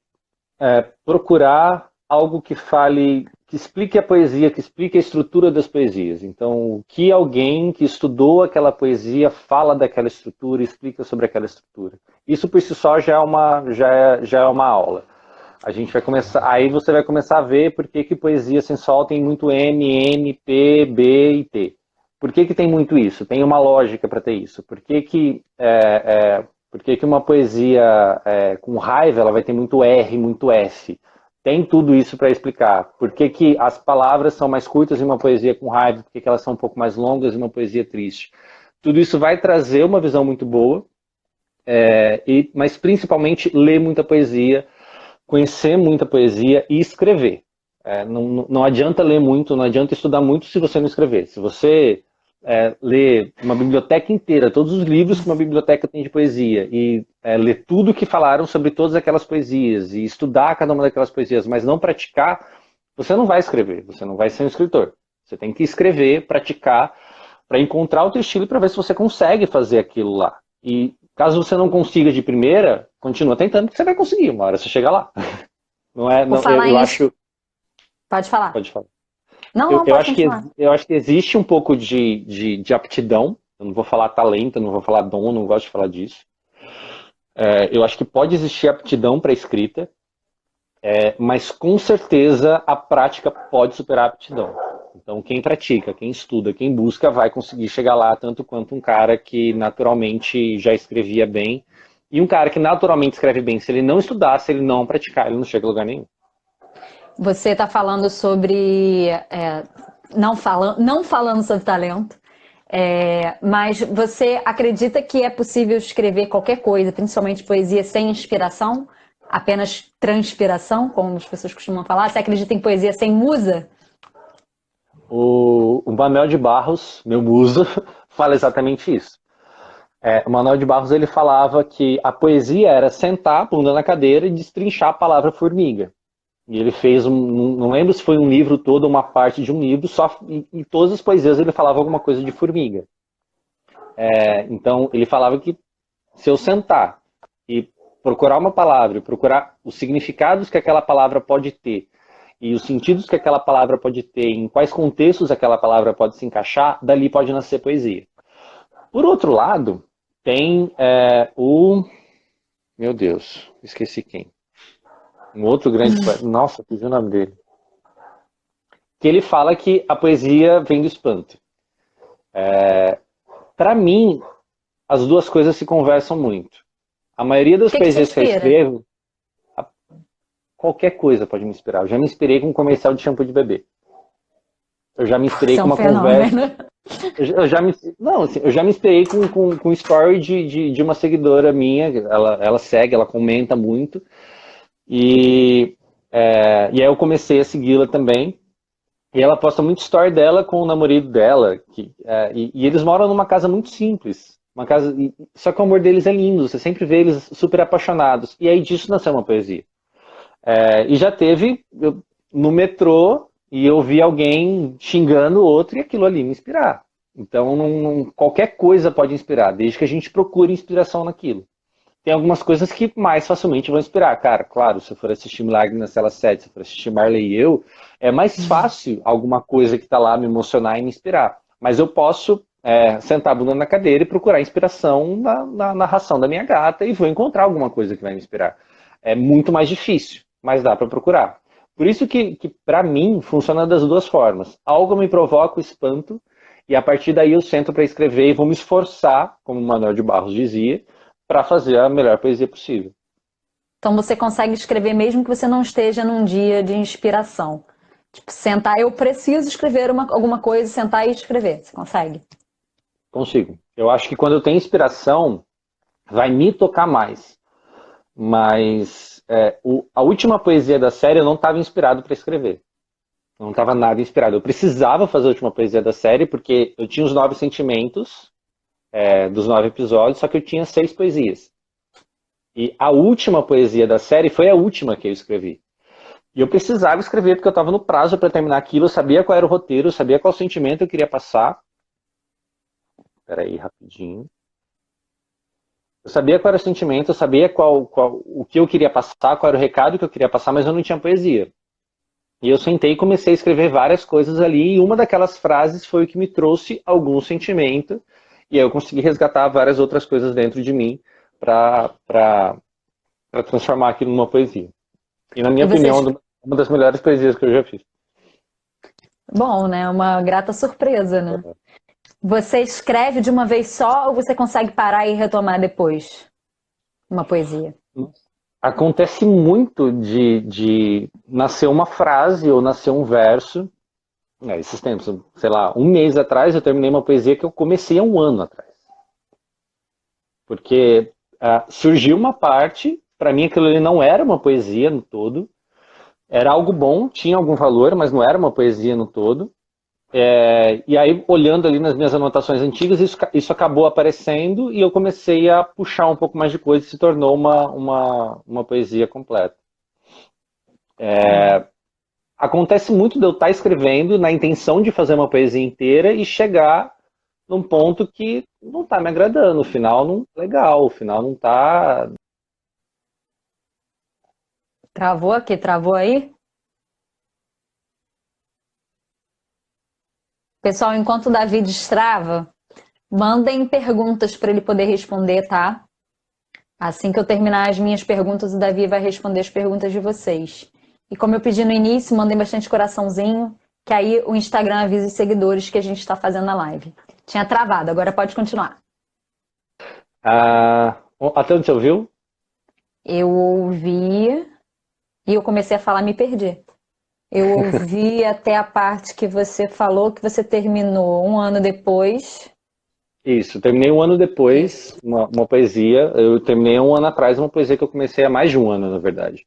procurar algo que fale, que explique a poesia, que explique a estrutura das poesias. Então, o que alguém que estudou aquela poesia fala daquela estrutura, explica sobre aquela estrutura. Isso por si só já é uma aula. A gente vai começar, aí você vai começar a ver por que poesia sensual tem muito M, N, P, B e T. Por que tem muito isso? Tem uma lógica para ter isso. Por que Por que que uma poesia com raiva ela vai ter muito R, muito S? Tem tudo isso para explicar. Por que que as palavras são mais curtas em uma poesia com raiva? Por que que elas são um pouco mais longas em uma poesia triste? Tudo isso vai trazer uma visão muito boa, mas principalmente ler muita poesia, conhecer muita poesia e escrever. Não adianta ler muito, não adianta estudar muito se você não escrever. Se você ler uma biblioteca inteira, todos os livros que uma biblioteca tem de poesia, e ler tudo que falaram sobre todas aquelas poesias, e estudar cada uma daquelas poesias, mas não praticar, você não vai escrever, você não vai ser um escritor. Você tem que escrever, praticar, para encontrar o teu estilo para ver se você consegue fazer aquilo lá. E caso você não consiga de primeira, continua tentando, que você vai conseguir, uma hora você chega lá. Não é, Por não, falar eu em... acho... Pode falar. Pode falar. Não, Eu, não, eu pode acho que, continuar. eu acho que existe um pouco de aptidão. Eu não vou falar talento, eu não vou falar dom, não gosto de falar disso. Eu acho que pode existir aptidão para escrita, mas com certeza a prática pode superar a aptidão. Então quem pratica, quem estuda, quem busca vai conseguir chegar lá tanto quanto um cara que naturalmente já escrevia bem. E um cara que naturalmente escreve bem, se ele não estudar, se ele não praticar, ele não chega a lugar nenhum. Você está falando sobre. Não falando sobre talento, mas você acredita que é possível escrever qualquer coisa, principalmente poesia, sem inspiração? Apenas transpiração, como as pessoas costumam falar? Você acredita em poesia sem musa? O Manuel de Barros, meu muso, fala exatamente isso. O Manuel de Barros ele falava que a poesia era sentar a bunda na cadeira e destrinchar a palavra formiga. E ele fez não lembro se foi um livro todo ou uma parte de um livro, só em todas as poesias ele falava alguma coisa de formiga. Então ele falava que se eu sentar e procurar uma palavra, procurar os significados que aquela palavra pode ter e os sentidos que aquela palavra pode ter, em quais contextos aquela palavra pode se encaixar, dali pode nascer poesia. Por outro lado, tem meu Deus, esqueci quem. Um outro grande poeta. Nossa, fiz o nome dele. Que ele fala que a poesia vem do espanto. Para mim, as duas coisas se conversam muito. A maioria das O que te poesias que eu inspira? escrevo, qualquer coisa pode me inspirar. Eu já me inspirei com um comercial de shampoo de bebê. Eu já me inspirei Isso é com um uma conversa. fenômeno. Eu já me inspirei com story de uma seguidora minha. Ela segue, ela comenta muito. E aí eu comecei a segui-la também. E ela posta muito story dela com o namorado dela. E eles moram numa casa muito simples. Só que o amor deles é lindo. Você sempre vê eles super apaixonados. E aí disso nasceu uma poesia. E já teve no metrô e eu vi alguém xingando o outro e aquilo ali me inspirar. Então qualquer coisa pode inspirar, desde que a gente procure inspiração naquilo. Tem algumas coisas que mais facilmente vão inspirar. Cara, claro, se eu for assistir Milagre na Cela 7, se eu for assistir Marley e eu, é mais fácil alguma coisa que está lá me emocionar e me inspirar. Mas eu posso sentar a bunda na cadeira e procurar inspiração na narração da minha gata e vou encontrar alguma coisa que vai me inspirar. É muito mais difícil, mas dá para procurar. Por isso que para mim, funciona das duas formas. Algo me provoca o espanto e a partir daí eu sento para escrever e vou me esforçar, como o Manuel de Barros dizia, para fazer a melhor poesia possível. Então você consegue escrever mesmo que você não esteja num dia de inspiração. Tipo, sentar, eu preciso escrever alguma coisa, sentar e escrever. Você consegue? Consigo. Eu acho que quando eu tenho inspiração, vai me tocar mais. Mas a última poesia da série eu não estava inspirado para escrever. Eu não estava nada inspirado. Eu precisava fazer a última poesia da série porque eu tinha os 9 sentimentos dos 9 episódios, só que eu tinha 6 poesias. E a última poesia da série foi a última que eu escrevi. E eu precisava escrever porque eu estava no prazo para terminar aquilo, eu sabia qual era o roteiro, eu sabia qual sentimento eu queria passar. Espera aí, rapidinho. Eu sabia qual era o sentimento, eu sabia o que eu queria passar, qual era o recado que eu queria passar, mas eu não tinha poesia. E eu sentei e comecei a escrever várias coisas ali, e uma daquelas frases foi o que me trouxe algum sentimento, e aí eu consegui resgatar várias outras coisas dentro de mim para transformar aquilo numa poesia. E na minha opinião, uma das melhores poesias que eu já fiz. Bom, né? Uma grata surpresa, né? Você escreve de uma vez só ou você consegue parar e retomar depois? uma poesia? Acontece muito de nascer uma frase ou nascer um verso. Esses tempos, sei lá, um mês atrás eu terminei uma poesia que eu comecei há um ano atrás. Porque surgiu uma parte, para mim aquilo ali não era uma poesia no todo, era algo bom, tinha algum valor, mas não era uma poesia no todo. E aí, olhando ali nas minhas anotações antigas, isso acabou aparecendo e eu comecei a puxar um pouco mais de coisa e se tornou uma poesia completa. Acontece muito de eu estar escrevendo na intenção de fazer uma poesia inteira e chegar num ponto que não está me agradando, o final não tá legal, o final não está... Travou aqui, travou aí? Pessoal, enquanto o Davi destrava, mandem perguntas para ele poder responder, tá? Assim que eu terminar as minhas perguntas, o Davi vai responder as perguntas de vocês. E como eu pedi no início, mandem bastante coraçãozinho, que aí o Instagram avisa os seguidores que a gente está fazendo a live. Tinha travado, agora pode continuar. Até onde você ouviu? Eu ouvi e eu comecei a falar, me perdi. Eu ouvi até a parte que você falou que você terminou um ano depois. Isso, terminei um ano depois uma poesia. Eu terminei um ano atrás uma poesia que eu comecei há mais de um ano, na verdade.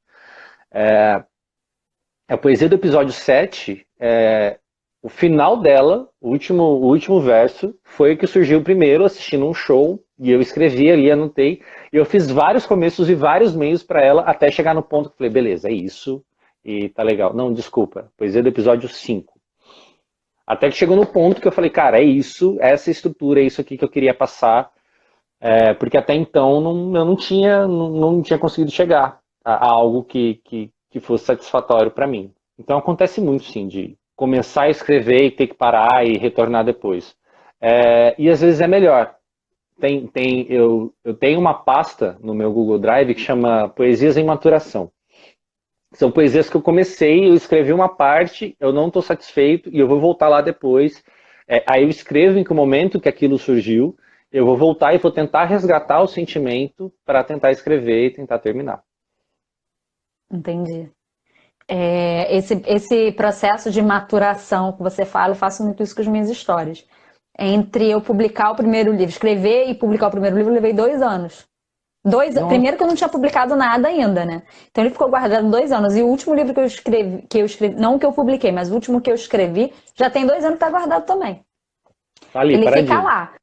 A poesia do episódio 7, o final dela, o último verso, foi o que surgiu primeiro assistindo um show, e eu escrevi ali, anotei, e eu fiz vários começos e vários meios para ela, até chegar no ponto que eu falei, beleza, é isso, e tá legal. Não, desculpa, poesia do episódio 5. Até que chegou no ponto que eu falei, cara, é isso, essa estrutura, é isso aqui que eu queria passar, porque até então eu não tinha conseguido chegar a algo que fosse satisfatório para mim. Então acontece muito, sim, de começar a escrever e ter que parar e retornar depois. E às vezes é melhor. Eu tenho uma pasta no meu Google Drive que chama Poesias em Maturação. São poesias que eu comecei, eu escrevi uma parte, eu não estou satisfeito e eu vou voltar lá depois. Aí eu escrevo em que momento que aquilo surgiu, eu vou voltar e vou tentar resgatar o sentimento para tentar escrever e tentar terminar. Entendi. Esse processo de maturação que você fala, eu faço muito isso com as minhas histórias. Entre eu publicar o primeiro livro, escrever e publicar o primeiro livro, eu levei 2 anos. Primeiro que eu não tinha publicado nada ainda, né? Então ele ficou guardado 2 anos. E o último livro que eu escrevi, não que eu publiquei, mas o último que eu escrevi, já tem 2 anos que tá guardado também. Tá ali, ele paradinho. Fica lá.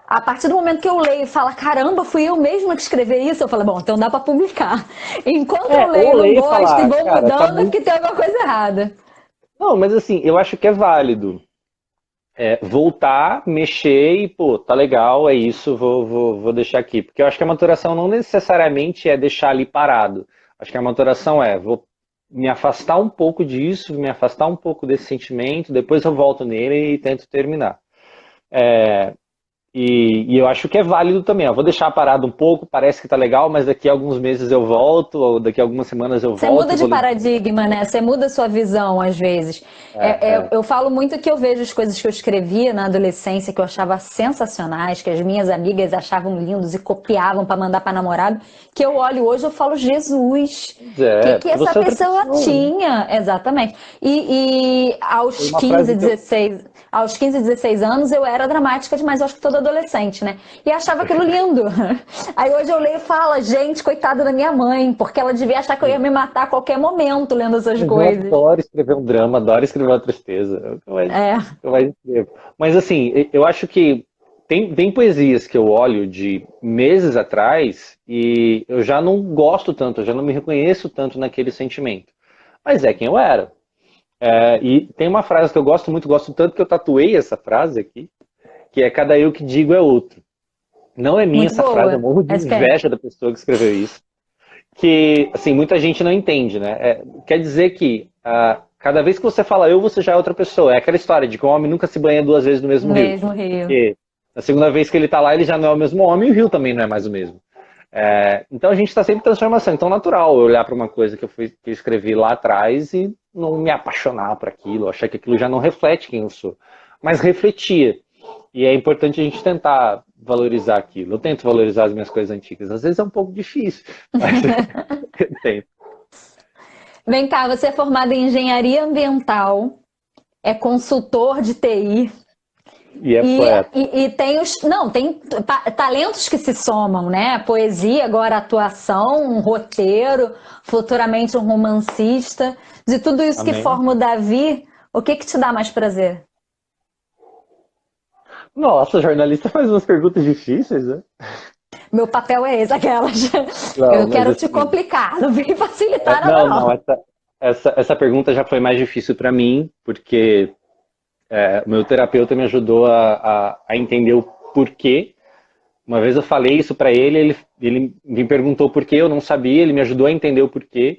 A partir do momento que eu leio e falo, caramba, fui eu mesma que escrevi isso, eu falo, bom, então dá pra publicar. Enquanto eu leio e não gosto e vou mudando, é porque tem alguma coisa errada. Não, mas assim, eu acho que é válido. Voltar, mexer e, pô, tá legal, é isso, vou deixar aqui. Porque eu acho que a maturação não necessariamente é deixar ali parado. Acho que a maturação vou me afastar um pouco disso, me afastar um pouco desse sentimento, depois eu volto nele e tento terminar. E eu acho que é válido também. Vou deixar parado um pouco, parece que tá legal, mas daqui a alguns meses eu volto, ou daqui a algumas semanas eu volto. Você muda de paradigma, né? Você muda a sua visão, às vezes. Eu falo muito que eu vejo as coisas que eu escrevia na adolescência, que eu achava sensacionais, que as minhas amigas achavam lindos e copiavam para mandar para namorado, que eu olho hoje e falo, Jesus, o que essa pessoa tinha? Exatamente. E aos 15, 16 anos eu era dramática demais, eu acho que toda adolescente, né? E achava aquilo lindo. Aí hoje eu leio e falo, gente, coitada da minha mãe, porque ela devia achar que eu ia me matar a qualquer momento lendo essas coisas. Eu adoro escrever um drama, adoro escrever uma tristeza. Eu mais escrevo. Mas assim, eu acho que tem poesias que eu olho de meses atrás e eu já não gosto tanto, eu já não me reconheço tanto naquele sentimento. Mas é quem eu era. E tem uma frase que eu gosto muito, gosto tanto que eu tatuei essa frase aqui, que é cada eu que digo é outro. Não é minha essa frase, eu morro de inveja da pessoa que escreveu isso. Que, assim, muita gente não entende, né? Quer dizer que cada vez que você fala eu, você já é outra pessoa. É aquela história de que o homem nunca se banha 2 vezes no mesmo rio. Porque na segunda vez que ele tá lá, ele já não é o mesmo homem e o rio também não é mais o mesmo. Então a gente está sempre em transformação. Então é natural eu olhar para uma coisa que eu escrevi lá atrás e não me apaixonar por aquilo, achar que aquilo já não reflete quem eu sou. Mas refletia. E é importante a gente tentar valorizar aquilo. Eu tento valorizar as minhas coisas antigas. Às vezes é um pouco difícil, mas eu tento. Vem cá, você é formado em engenharia ambiental, é consultor de TI E é poeta. e tem os. Não, tem talentos que se somam, né? Poesia, agora atuação, um roteiro, futuramente um romancista. De tudo isso que Amém. forma o Davi, o que te dá mais prazer? Nossa, jornalista faz umas perguntas difíceis, né? Meu papel é esse, aquelas. Não, Eu mas quero te assim, complicar, não vem facilitar nada, não, não, não. essa pergunta já foi mais difícil para mim, porque o meu terapeuta me ajudou a entender o porquê. Uma vez eu falei isso para ele, ele me perguntou por quê, eu não sabia, ele me ajudou a entender o porquê,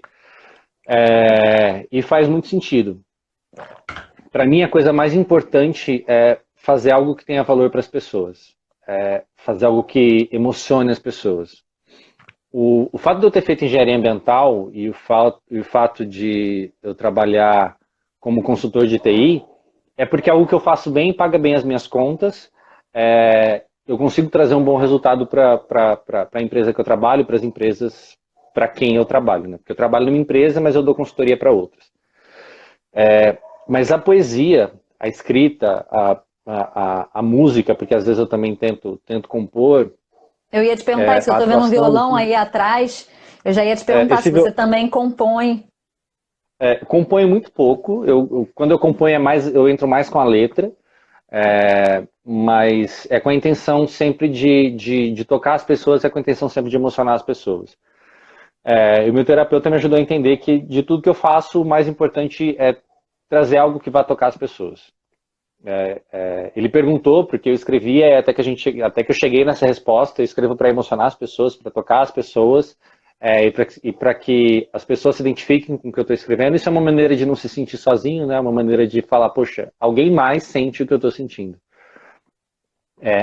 e faz muito sentido. Para mim, a coisa mais importante é fazer algo que tenha valor para as pessoas, fazer algo que emocione as pessoas. O fato de eu ter feito engenharia ambiental e o fato de eu trabalhar como consultor de TI é porque é algo que eu faço bem, paga bem as minhas contas, eu consigo trazer um bom resultado para a empresa que eu trabalho, para as empresas para quem eu trabalho, né? Porque eu trabalho numa empresa, mas eu dou consultoria para outras. Mas a poesia, a escrita, a música, porque às vezes eu também tento compor, Eu ia te perguntar isso, eu a tô vendo um atuação, violão aí atrás. Eu já ia te perguntar esse se você também compõe. componho muito pouco. Quando eu componho eu entro mais com a letra, mas é com a intenção sempre de tocar as pessoas, é com a intenção sempre de emocionar as pessoas. E o meu terapeuta me ajudou a entender que de tudo que eu faço, o mais importante é trazer algo que vá tocar as pessoas. Ele perguntou porque eu escrevia até que eu cheguei nessa resposta. Eu escrevo para emocionar as pessoas, para tocar as pessoas, e para que as pessoas se identifiquem com o que eu estou escrevendo. Isso é uma maneira de não se sentir sozinho, né? Uma maneira de falar, poxa, alguém mais sente o que eu estou sentindo.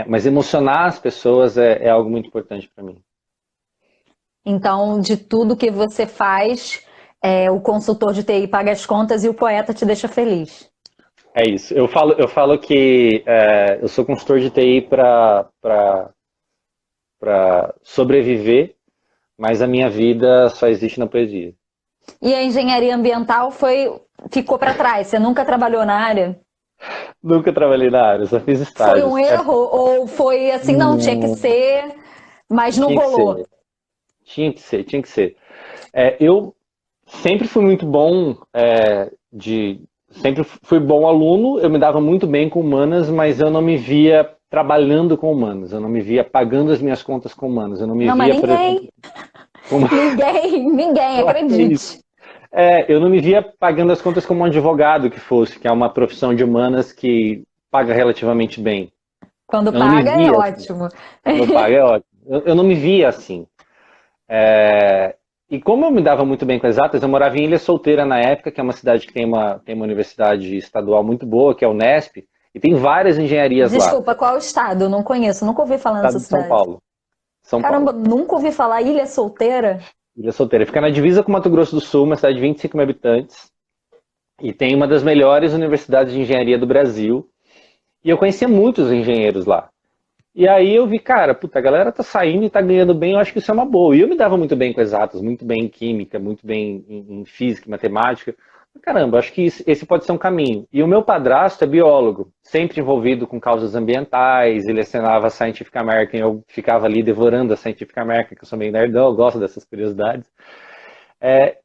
Mas emocionar as pessoas é algo muito importante para mim. Então, de tudo que você faz, o consultor de TI paga as contas e o poeta te deixa feliz. É isso. Eu falo que eu sou consultor de TI para sobreviver, mas a minha vida só existe na poesia. E a engenharia ambiental ficou para trás, você nunca trabalhou na área? Nunca trabalhei na área, só fiz Foi um estágios. erro ou foi assim, não, tinha que ser, mas não Tinha que rolou? ser, tinha que ser, tinha que ser. Eu sempre fui muito bom sempre fui bom aluno, eu me dava muito bem com humanas, mas eu não me via trabalhando com humanas, eu não me via pagando as minhas contas com humanas, eu não me Não, mas via, por exemplo, ninguém, como... ninguém, É isso. acredite. Eu não me via pagando as contas como um advogado que fosse, que é uma profissão de humanas que paga relativamente bem. Quando Eu não me paga é via assim. ótimo. Quando paga é ótimo. Eu não me via assim. E como eu me dava muito bem com exatas, eu morava em Ilha Solteira na época, que é uma cidade que tem uma universidade estadual muito boa, que é o Unesp, e tem várias engenharias lá. Desculpa, qual é o estado? Eu não conheço, nunca ouvi falar nessa Estado de São cidade. Paulo. São Caramba, Paulo. nunca ouvi falar Ilha Solteira? Ilha Solteira. Fica na divisa com Mato Grosso do Sul, uma cidade de 25 mil habitantes, e tem uma das melhores universidades de engenharia do Brasil. E eu conhecia muitos engenheiros lá. E aí eu vi, cara, puta, a galera tá saindo e tá ganhando bem, eu acho que isso é uma boa. E eu me dava muito bem com exatas, muito bem em química, muito bem em física, em matemática. Caramba, acho que esse pode ser um caminho. E o meu padrasto é biólogo, sempre envolvido com causas ambientais, ele assinava a Scientific American, eu ficava ali devorando a Scientific American, que eu sou meio nerdão, eu gosto dessas curiosidades.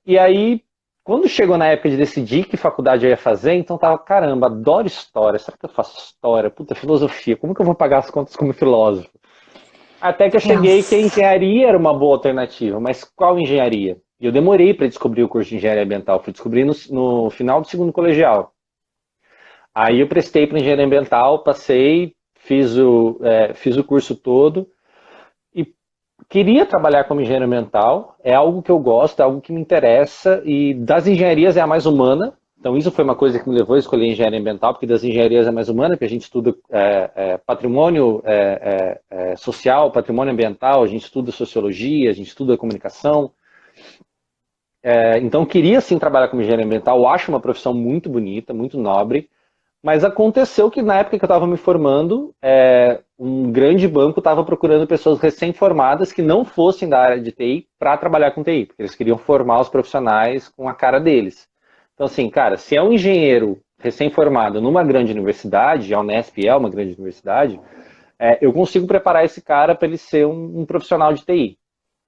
E aí, quando chegou na época de decidir que faculdade eu ia fazer, então tava, caramba, adoro história, será que eu faço história? Puta, filosofia, como que eu vou pagar as contas como filósofo? Até que eu cheguei que a Nossa. engenharia era uma boa alternativa, mas qual engenharia? E eu demorei para descobrir o curso de engenharia ambiental, fui descobrir no final do segundo colegial. Aí eu prestei para engenharia ambiental, passei, fiz o curso todo, queria trabalhar como engenheiro ambiental, é algo que eu gosto, é algo que me interessa, e das engenharias é a mais humana, então isso foi uma coisa que me levou a escolher engenharia ambiental, porque das engenharias é a mais humana, porque a gente estuda patrimônio social, patrimônio ambiental, a gente estuda sociologia, a gente estuda comunicação, então queria sim trabalhar como engenheiro ambiental, eu acho uma profissão muito bonita, muito nobre, Mas aconteceu que na época que eu estava me formando, um grande banco estava procurando pessoas recém-formadas que não fossem da área de TI para trabalhar com TI, porque eles queriam formar os profissionais com a cara deles. Então, assim, cara, se é um engenheiro recém-formado numa grande universidade, a Unesp é uma grande universidade, eu consigo preparar esse cara para ele ser um profissional de TI.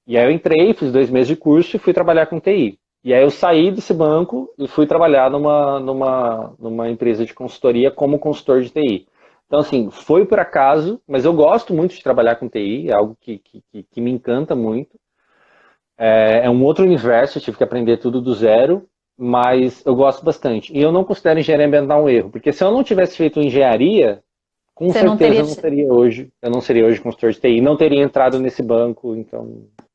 E aí eu entrei, fiz 2 meses de curso e fui trabalhar com TI. E aí eu saí desse banco e fui trabalhar numa empresa de consultoria como consultor de TI. Então, assim, foi por acaso, mas eu gosto muito de trabalhar com TI, é algo que me encanta muito. É um outro universo, eu tive que aprender tudo do zero, mas eu gosto bastante. E eu não considero engenharia ambiental um erro, porque se eu não tivesse feito engenharia, com Você não certeza teria. eu não seria hoje consultor de TI, não teria entrado nesse banco, então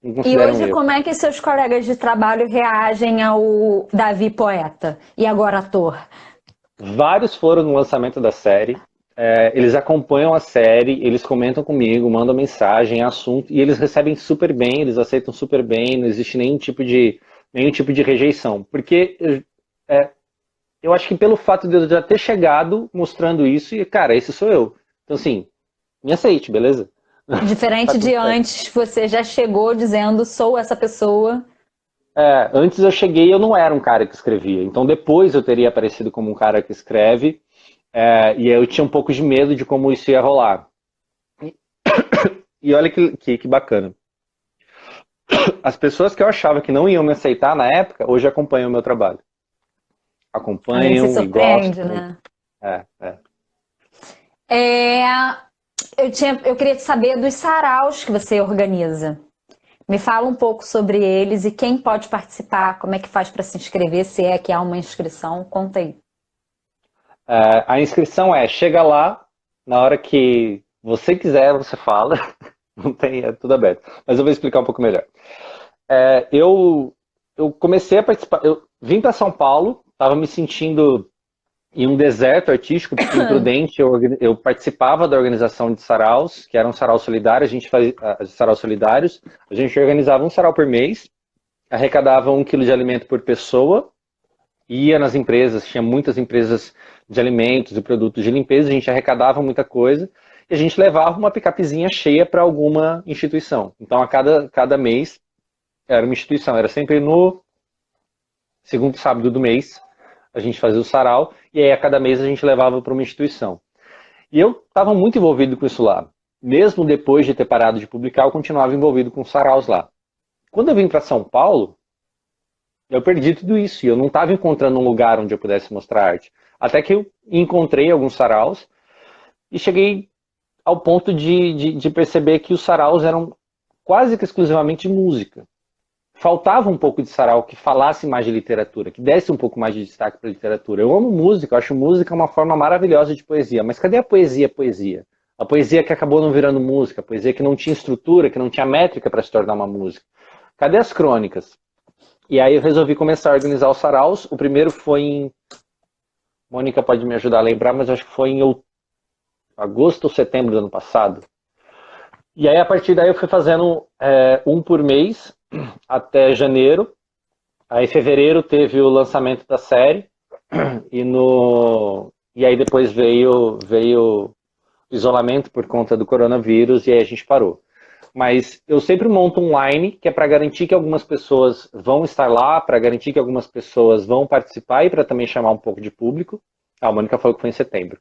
não E considero um hoje, erro. como é que seus colegas de trabalho reagem ao Davi poeta e agora ator? Vários foram no lançamento da série, eles acompanham a série, eles comentam comigo, mandam mensagem, assunto, e eles recebem super bem, eles aceitam super bem, não existe nenhum tipo de rejeição. Porque eu acho que pelo fato de eu já ter chegado mostrando isso, e cara, esse sou eu. Então assim, me aceite, beleza? Tá Diferente tudo de certo. antes, você já chegou dizendo sou essa pessoa. Antes eu cheguei e eu não era um cara que escrevia. Então depois eu teria aparecido como um cara que escreve. E aí eu tinha um pouco de medo de como isso ia rolar. E olha que bacana. As pessoas que eu achava que não iam me aceitar na época, hoje acompanham o meu trabalho. A gente se Acompanham e surpreende, gostam. né? É, é. É, eu queria te saber dos saraus que você organiza. Me fala um pouco sobre eles e quem pode participar, como é que faz para se inscrever, se é que há uma inscrição, conta aí. A inscrição chega lá, na hora que você quiser, você fala. Não tem, é tudo aberto. Mas eu vou explicar um pouco melhor. Eu comecei a participar, eu vim para São Paulo, estava me sentindo em um deserto artístico, porque em Prudente eu participava da organização de saraus, que eram saraus solidários, a gente fazia saraus solidários, a gente organizava um sarau por mês, arrecadava 1 quilo de alimento por pessoa, ia nas empresas, tinha muitas empresas de alimentos e produtos de limpeza, a gente arrecadava muita coisa, e a gente levava uma picapezinha cheia para alguma instituição. Então a cada mês era uma instituição, era sempre no segundo sábado do mês, a gente fazia o sarau, e aí a cada mês a gente levava para uma instituição. E eu estava muito envolvido com isso lá. Mesmo depois de ter parado de publicar, eu continuava envolvido com saraus lá. Quando eu vim para São Paulo, eu perdi tudo isso, e eu não estava encontrando um lugar onde eu pudesse mostrar arte. Até que eu encontrei alguns saraus, e cheguei ao ponto de perceber que os saraus eram quase que exclusivamente música. Faltava um pouco de sarau que falasse mais de literatura, que desse um pouco mais de destaque para a literatura. Eu amo música, eu acho música uma forma maravilhosa de poesia, mas cadê a poesia, poesia? A poesia que acabou não virando música, a poesia que não tinha estrutura, que não tinha métrica para se tornar uma música. Cadê as crônicas? E aí eu resolvi começar a organizar os saraus. O primeiro foi em... Mônica pode me ajudar a lembrar, mas acho que foi em agosto ou setembro do ano passado. E aí a partir daí eu fui fazendo um por mês, até janeiro. Aí em fevereiro teve o lançamento da série e aí depois veio o isolamento por conta do coronavírus e aí a gente parou. Mas eu sempre monto um line que é para garantir que algumas pessoas vão estar lá, para garantir que algumas pessoas vão participar e para também chamar um pouco de público. A Mônica falou que foi em setembro.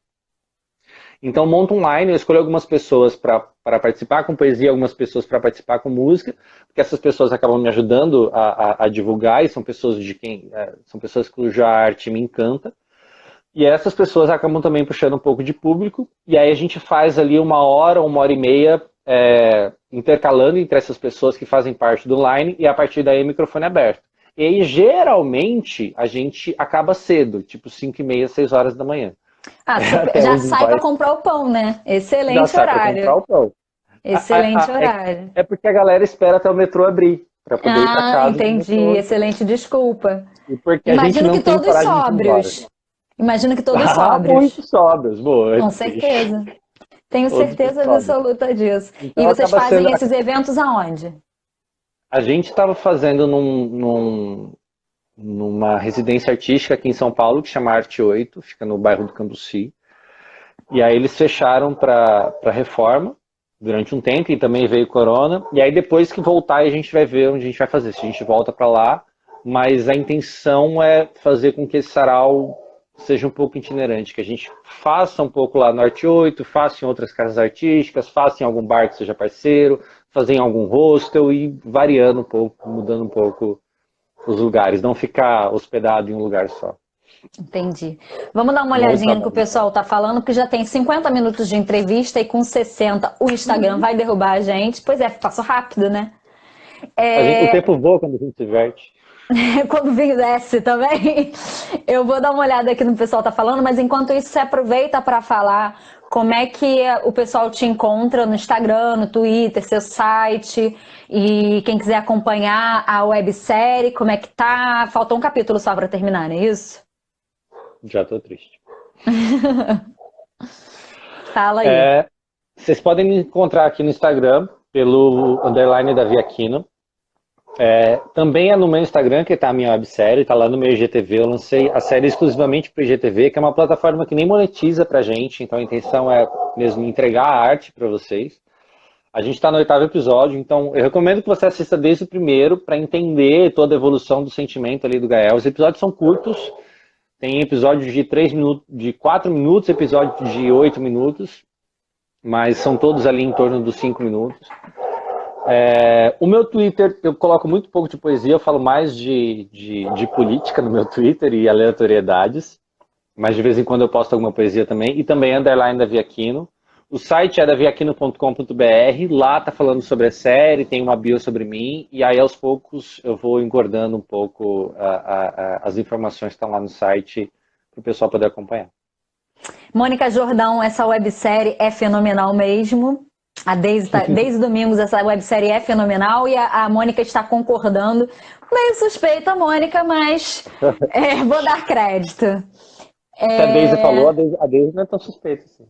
Então monto um line, eu escolho algumas pessoas para participar com poesia, algumas pessoas para participar com música, porque essas pessoas acabam me ajudando a divulgar e são pessoas são pessoas cuja arte me encanta. E essas pessoas acabam também puxando um pouco de público, e aí a gente faz ali 1 hora, 1 hora e meia, intercalando entre essas pessoas que fazem parte do line, e a partir daí o microfone é aberto. E aí geralmente a gente acaba cedo, tipo 5h30, 6 horas da manhã. Até Já onde sai vai para comprar o pão, né? já Excelente sai para comprar horário. o pão. Excelente horário. É porque a galera espera até o metrô abrir para poder ir para Ah, casa de entendi. metrô. Excelente desculpa. E porque a gente Imagino não que tem todos coragem de ir embora. sóbrios. Imagino que todos Ah, sóbrios. muito sobras, boa. Com certeza. Tenho Todos muito certeza sobras. absoluta disso. E Então vocês acaba sendo. fazem esses eventos aonde? A gente estava fazendo numa residência artística aqui em São Paulo, que chama Arte 8, fica no bairro do Cambuci. E aí eles fecharam para reforma durante um tempo, e também veio corona. E aí depois que voltar, a gente vai ver onde a gente vai fazer, se a gente volta para lá. Mas a intenção é fazer com que esse sarau seja um pouco itinerante, que a gente faça um pouco lá no Arte 8, faça em outras casas artísticas, faça em algum bar que seja parceiro, fazer em algum hostel e variando um pouco, mudando um pouco os lugares, não ficar hospedado em um lugar só. Entendi. Vamos dar uma olhadinha no que o pessoal tá falando, porque já tem 50 minutos de entrevista e com 60 o Instagram vai derrubar a gente. Pois é, passou rápido, né? O tempo voa quando a gente se diverte. Quando desce também. Eu vou dar uma olhada aqui no que o pessoal tá falando, mas enquanto isso, você aproveita para falar como é que o pessoal te encontra no Instagram, no Twitter, seu site, e quem quiser acompanhar a websérie, como é que tá? Falta um capítulo só para terminar, não é isso? Já tô triste. Fala aí. Vocês podem me encontrar aqui no Instagram pelo _ Davi Aquino. Também é no meu Instagram que está a minha websérie, está lá no meu IGTV. Eu lancei a série exclusivamente para o IGTV, que é uma plataforma que nem monetiza para a gente, então a intenção é mesmo entregar a arte para vocês. A gente está no 8º episódio, então eu recomendo que você assista desde o primeiro para entender toda a evolução do sentimento ali do Gael. Os episódios são curtos, tem episódios de 3 minutos, de 4 minutos, episódios de 8 minutos, mas são todos ali em torno dos 5 minutos. O meu Twitter, eu coloco muito pouco de poesia, eu falo mais de política no meu Twitter e aleatoriedades, mas de vez em quando eu posto alguma poesia também, e também _ Davi Aquino. O site é daviaquino.com.br, lá tá falando sobre a série, tem uma bio sobre mim, e aí aos poucos eu vou engordando um pouco as informações que estão lá no site para o pessoal poder acompanhar. Mônica Jordão, essa websérie é fenomenal mesmo. Desde Domingos essa websérie é fenomenal e a Mônica está concordando. Meio suspeita a Mônica, mas vou dar crédito. Se a Deise falou, a Deise não é tão suspeita assim.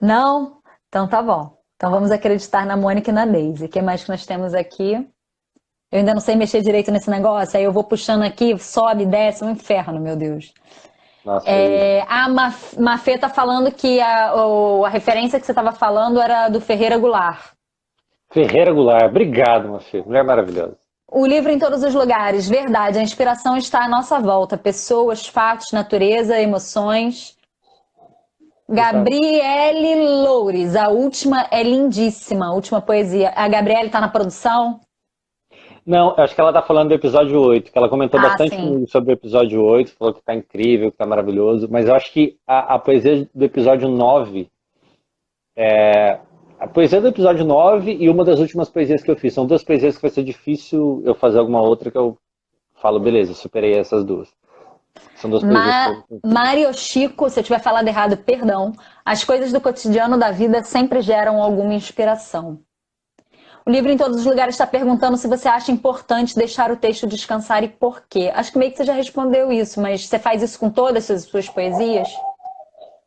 Não? Então tá bom. Então vamos acreditar na Mônica e na Deise. O que mais que nós temos aqui? Eu ainda não sei mexer direito nesse negócio, aí eu vou puxando aqui, sobe, desce, um inferno, meu Deus. Nossa, a Mafê tá falando que a referência que você estava falando era do Ferreira Goulart. Ferreira Goulart, obrigado, Mafê, mulher maravilhosa. O livro em todos os lugares, verdade, a inspiração está à nossa volta, pessoas, fatos, natureza, emoções. Gabriele Loures, a última é lindíssima, a última poesia. A Gabriele está na produção? Não, acho que ela tá falando do episódio 8, que ela comentou bastante sobre o episódio 8, falou que tá incrível, que tá maravilhoso, mas eu acho que a poesia do episódio 9, a poesia do episódio 9 e uma das últimas poesias que eu fiz, são duas poesias que vai ser difícil eu fazer alguma outra que eu falo, beleza, superei essas duas. São duas poesias que eu... Mário Chico, se eu tiver falado errado, perdão, as coisas do cotidiano da vida sempre geram alguma inspiração. O livro em todos os lugares está perguntando se você acha importante deixar o texto descansar e por quê. Acho que meio que você já respondeu isso, mas você faz isso com todas as suas poesias?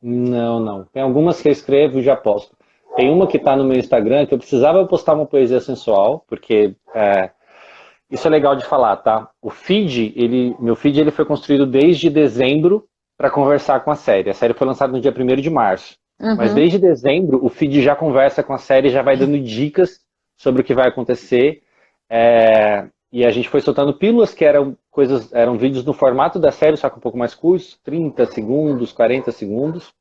Não. Tem algumas que eu escrevo e já posto. Tem uma que está no meu Instagram que eu precisava postar uma poesia sensual, porque isso é legal de falar, tá? O feed, meu feed ele foi construído desde dezembro para conversar com a série. A série foi lançada no dia 1º de março. Mas desde dezembro o feed já conversa com a série, já vai dando dicas sobre o que vai acontecer, e a gente foi soltando pílulas que eram vídeos no formato da série, só que um pouco mais curtos, 30 segundos, 40 segundos,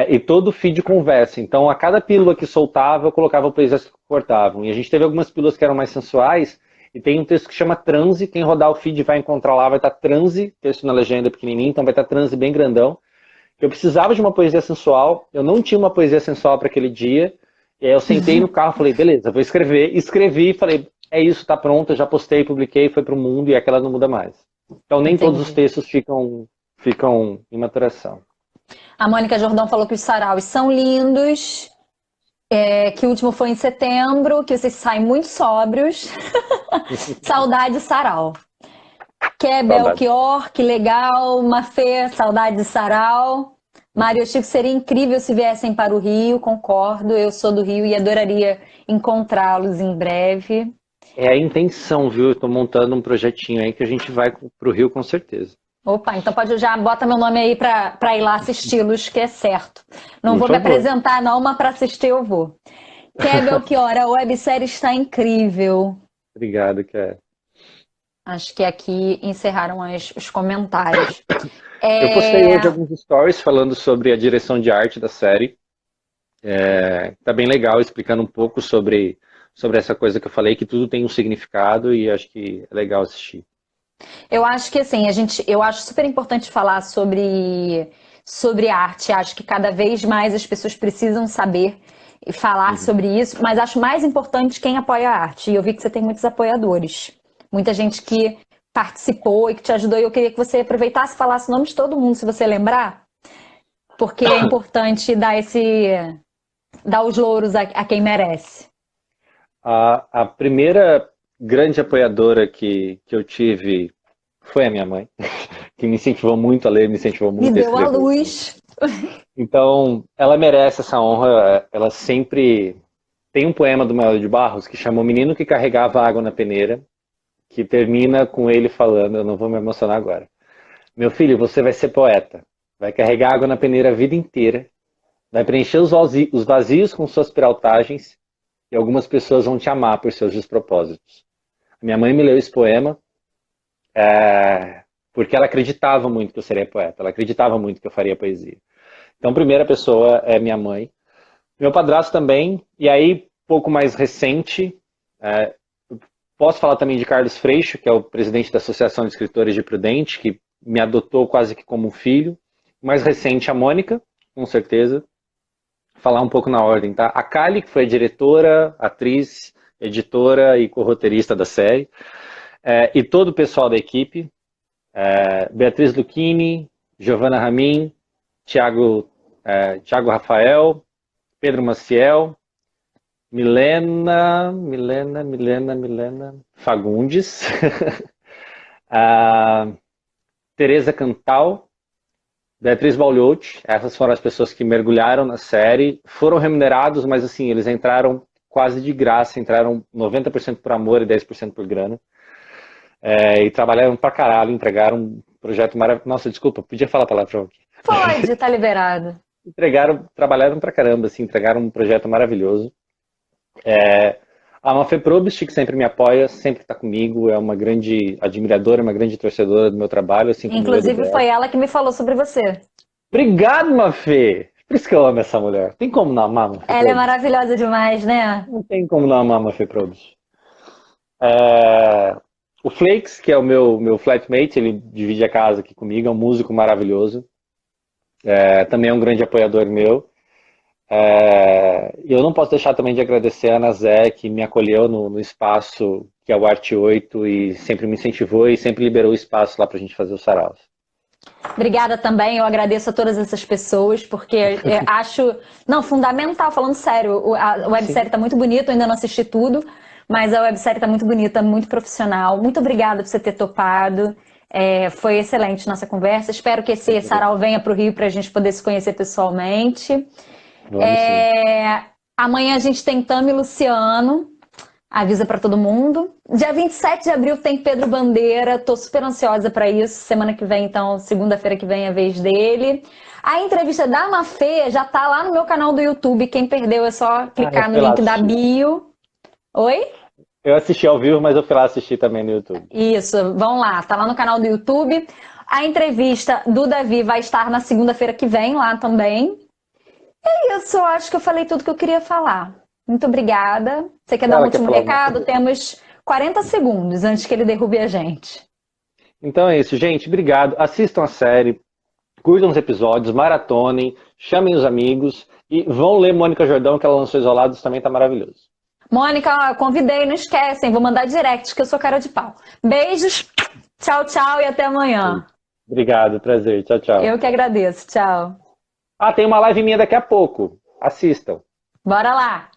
e todo o feed conversa. Então, a cada pílula que soltava, eu colocava poesias que cortavam. E a gente teve algumas pílulas que eram mais sensuais, e tem um texto que chama Transe, quem rodar o feed vai encontrar lá, vai estar Transe, texto na legenda pequenininho, então vai estar Transe bem grandão. Eu precisava de uma poesia sensual, eu não tinha uma poesia sensual para aquele dia, e aí eu sentei no carro e falei, beleza, vou escrever. Escrevi e falei, é isso, tá pronto, eu já postei, publiquei, foi pro mundo e aquela não muda mais. Então nem todos os textos ficam em maturação. A Mônica Jordão falou que os saraus são lindos, que o último foi em setembro, que vocês saem muito sóbrios. Saudade sarau. Belchior, que legal. Mafê, saudade de sarau. Mário Chico, seria incrível se viessem para o Rio, concordo, eu sou do Rio e adoraria encontrá-los em breve. É a intenção, viu? Eu tô montando um projetinho aí que a gente vai pro Rio com certeza. Opa, então pode já bota meu nome aí para ir lá assisti-los, que é certo. Não Por vou me favor. apresentar não, mas para assistir eu vou. Belchior, a websérie está incrível. Obrigado, Ké. Acho que aqui encerraram os comentários. Eu postei É, hoje alguns stories falando sobre a direção de arte da série. Tá bem legal, explicando um pouco sobre essa coisa que eu falei, que tudo tem um significado e acho que é legal assistir. eu acho que assim, eu acho super importante falar sobre arte. Acho que cada vez mais as pessoas precisam saber e falar Uhum. sobre isso, mas acho mais importante quem apoia a arte. E eu vi que você tem muitos apoiadores. Muita gente que participou e que te ajudou. E eu queria que você aproveitasse e falasse o nome de todo mundo, se você lembrar, porque é importante dar os louros a quem merece. A primeira grande apoiadora que eu tive foi a minha mãe, que me incentivou muito a ler, me incentivou Me muito a deu a escrever. luz. Então, ela merece essa honra. Ela sempre tem um poema do Manuel de Barros que chama O Menino que Carregava Água na Peneira, que termina com ele falando, eu não vou me emocionar agora. Meu filho, você vai ser poeta. Vai carregar água na peneira a vida inteira. Vai preencher os vazios com suas peraltagens e algumas pessoas vão te amar por seus despropósitos. Minha mãe me leu esse poema porque ela acreditava muito que eu seria poeta. Ela acreditava muito que eu faria poesia. Então, a primeira pessoa é minha mãe. Meu padrasto também. E aí, pouco mais recente, posso falar também de Carlos Freixo, que é o presidente da Associação de Escritores de Prudente, que me adotou quase que como um filho. Mais recente, a Mônica, com certeza. Falar um pouco na ordem, tá? A Kali, que foi a diretora, atriz, editora e corroteirista da série. E todo o pessoal da equipe. Beatriz Lucchini, Giovanna Ramin, Thiago Rafael, Pedro Maciel, Milena Fagundes, a Tereza Cantal, Beatriz Baliotti. Essas foram as pessoas que mergulharam na série, foram remunerados, mas assim, eles entraram quase de graça, entraram 90% por amor e 10% por grana. E trabalharam pra caralho, entregaram um projeto maravilhoso. Nossa, desculpa, podia falar palavrão aqui. Pode, tá liberado. Trabalharam pra caramba, assim, entregaram um projeto maravilhoso. A Mafê Probst, que sempre me apoia, sempre está comigo, é uma grande admiradora, uma grande torcedora do meu trabalho, assim como eu do Inclusive, dela. foi ela que me falou sobre você. Obrigado, Mafê! Por isso que eu amo essa mulher. Tem como não amar a Mafê Ela é Probst? maravilhosa demais, né? Não tem como não amar a Mafê Probst. O Flakes, que é o meu flatmate, ele divide a casa aqui comigo, é um músico maravilhoso. Também é um grande apoiador meu. E eu não posso deixar também de agradecer a Ana Zé, que me acolheu no espaço que é o Arte 8 e sempre me incentivou e sempre liberou espaço lá pra gente fazer os saraus. Obrigada também, eu agradeço a todas essas pessoas, porque eu acho, não, fundamental, falando sério, a websérie tá muito bonita, eu ainda não assisti tudo, mas a websérie tá muito bonita, muito profissional. Muito obrigada por você ter topado. Foi excelente nossa conversa. Espero que esse sarau venha para o Rio para a gente poder se conhecer pessoalmente. Vamos sim. Amanhã a gente tem Tami e Luciano. Avisa para todo mundo. Dia 27 de abril tem Pedro Bandeira. Tô super ansiosa para isso. Semana que vem, então, segunda-feira que vem é a vez dele. A entrevista da Mafê já tá lá no meu canal do YouTube. Quem perdeu é só clicar no link da bio. Oi? Eu assisti ao vivo, mas eu fui lá assistir também no YouTube. Isso, vão lá, tá lá no canal do YouTube. A entrevista do Davi vai estar na segunda-feira que vem lá também. É isso, eu acho que eu falei tudo que eu queria falar. Muito obrigada. Você quer dar um último recado? Temos 40 segundos antes que ele derrube a gente. Então é isso, gente. Obrigado. Assistam a série, curtam os episódios, maratonem, chamem os amigos e vão ler Mônica Jordão, que ela lançou Isolados, também tá maravilhoso. Mônica, convidei, não esquecem, vou mandar direct, que eu sou cara de pau. Beijos, tchau, tchau e até amanhã. Obrigado, prazer, tchau, tchau. Eu que agradeço, tchau. Tem uma live minha daqui a pouco. Assistam. Bora lá!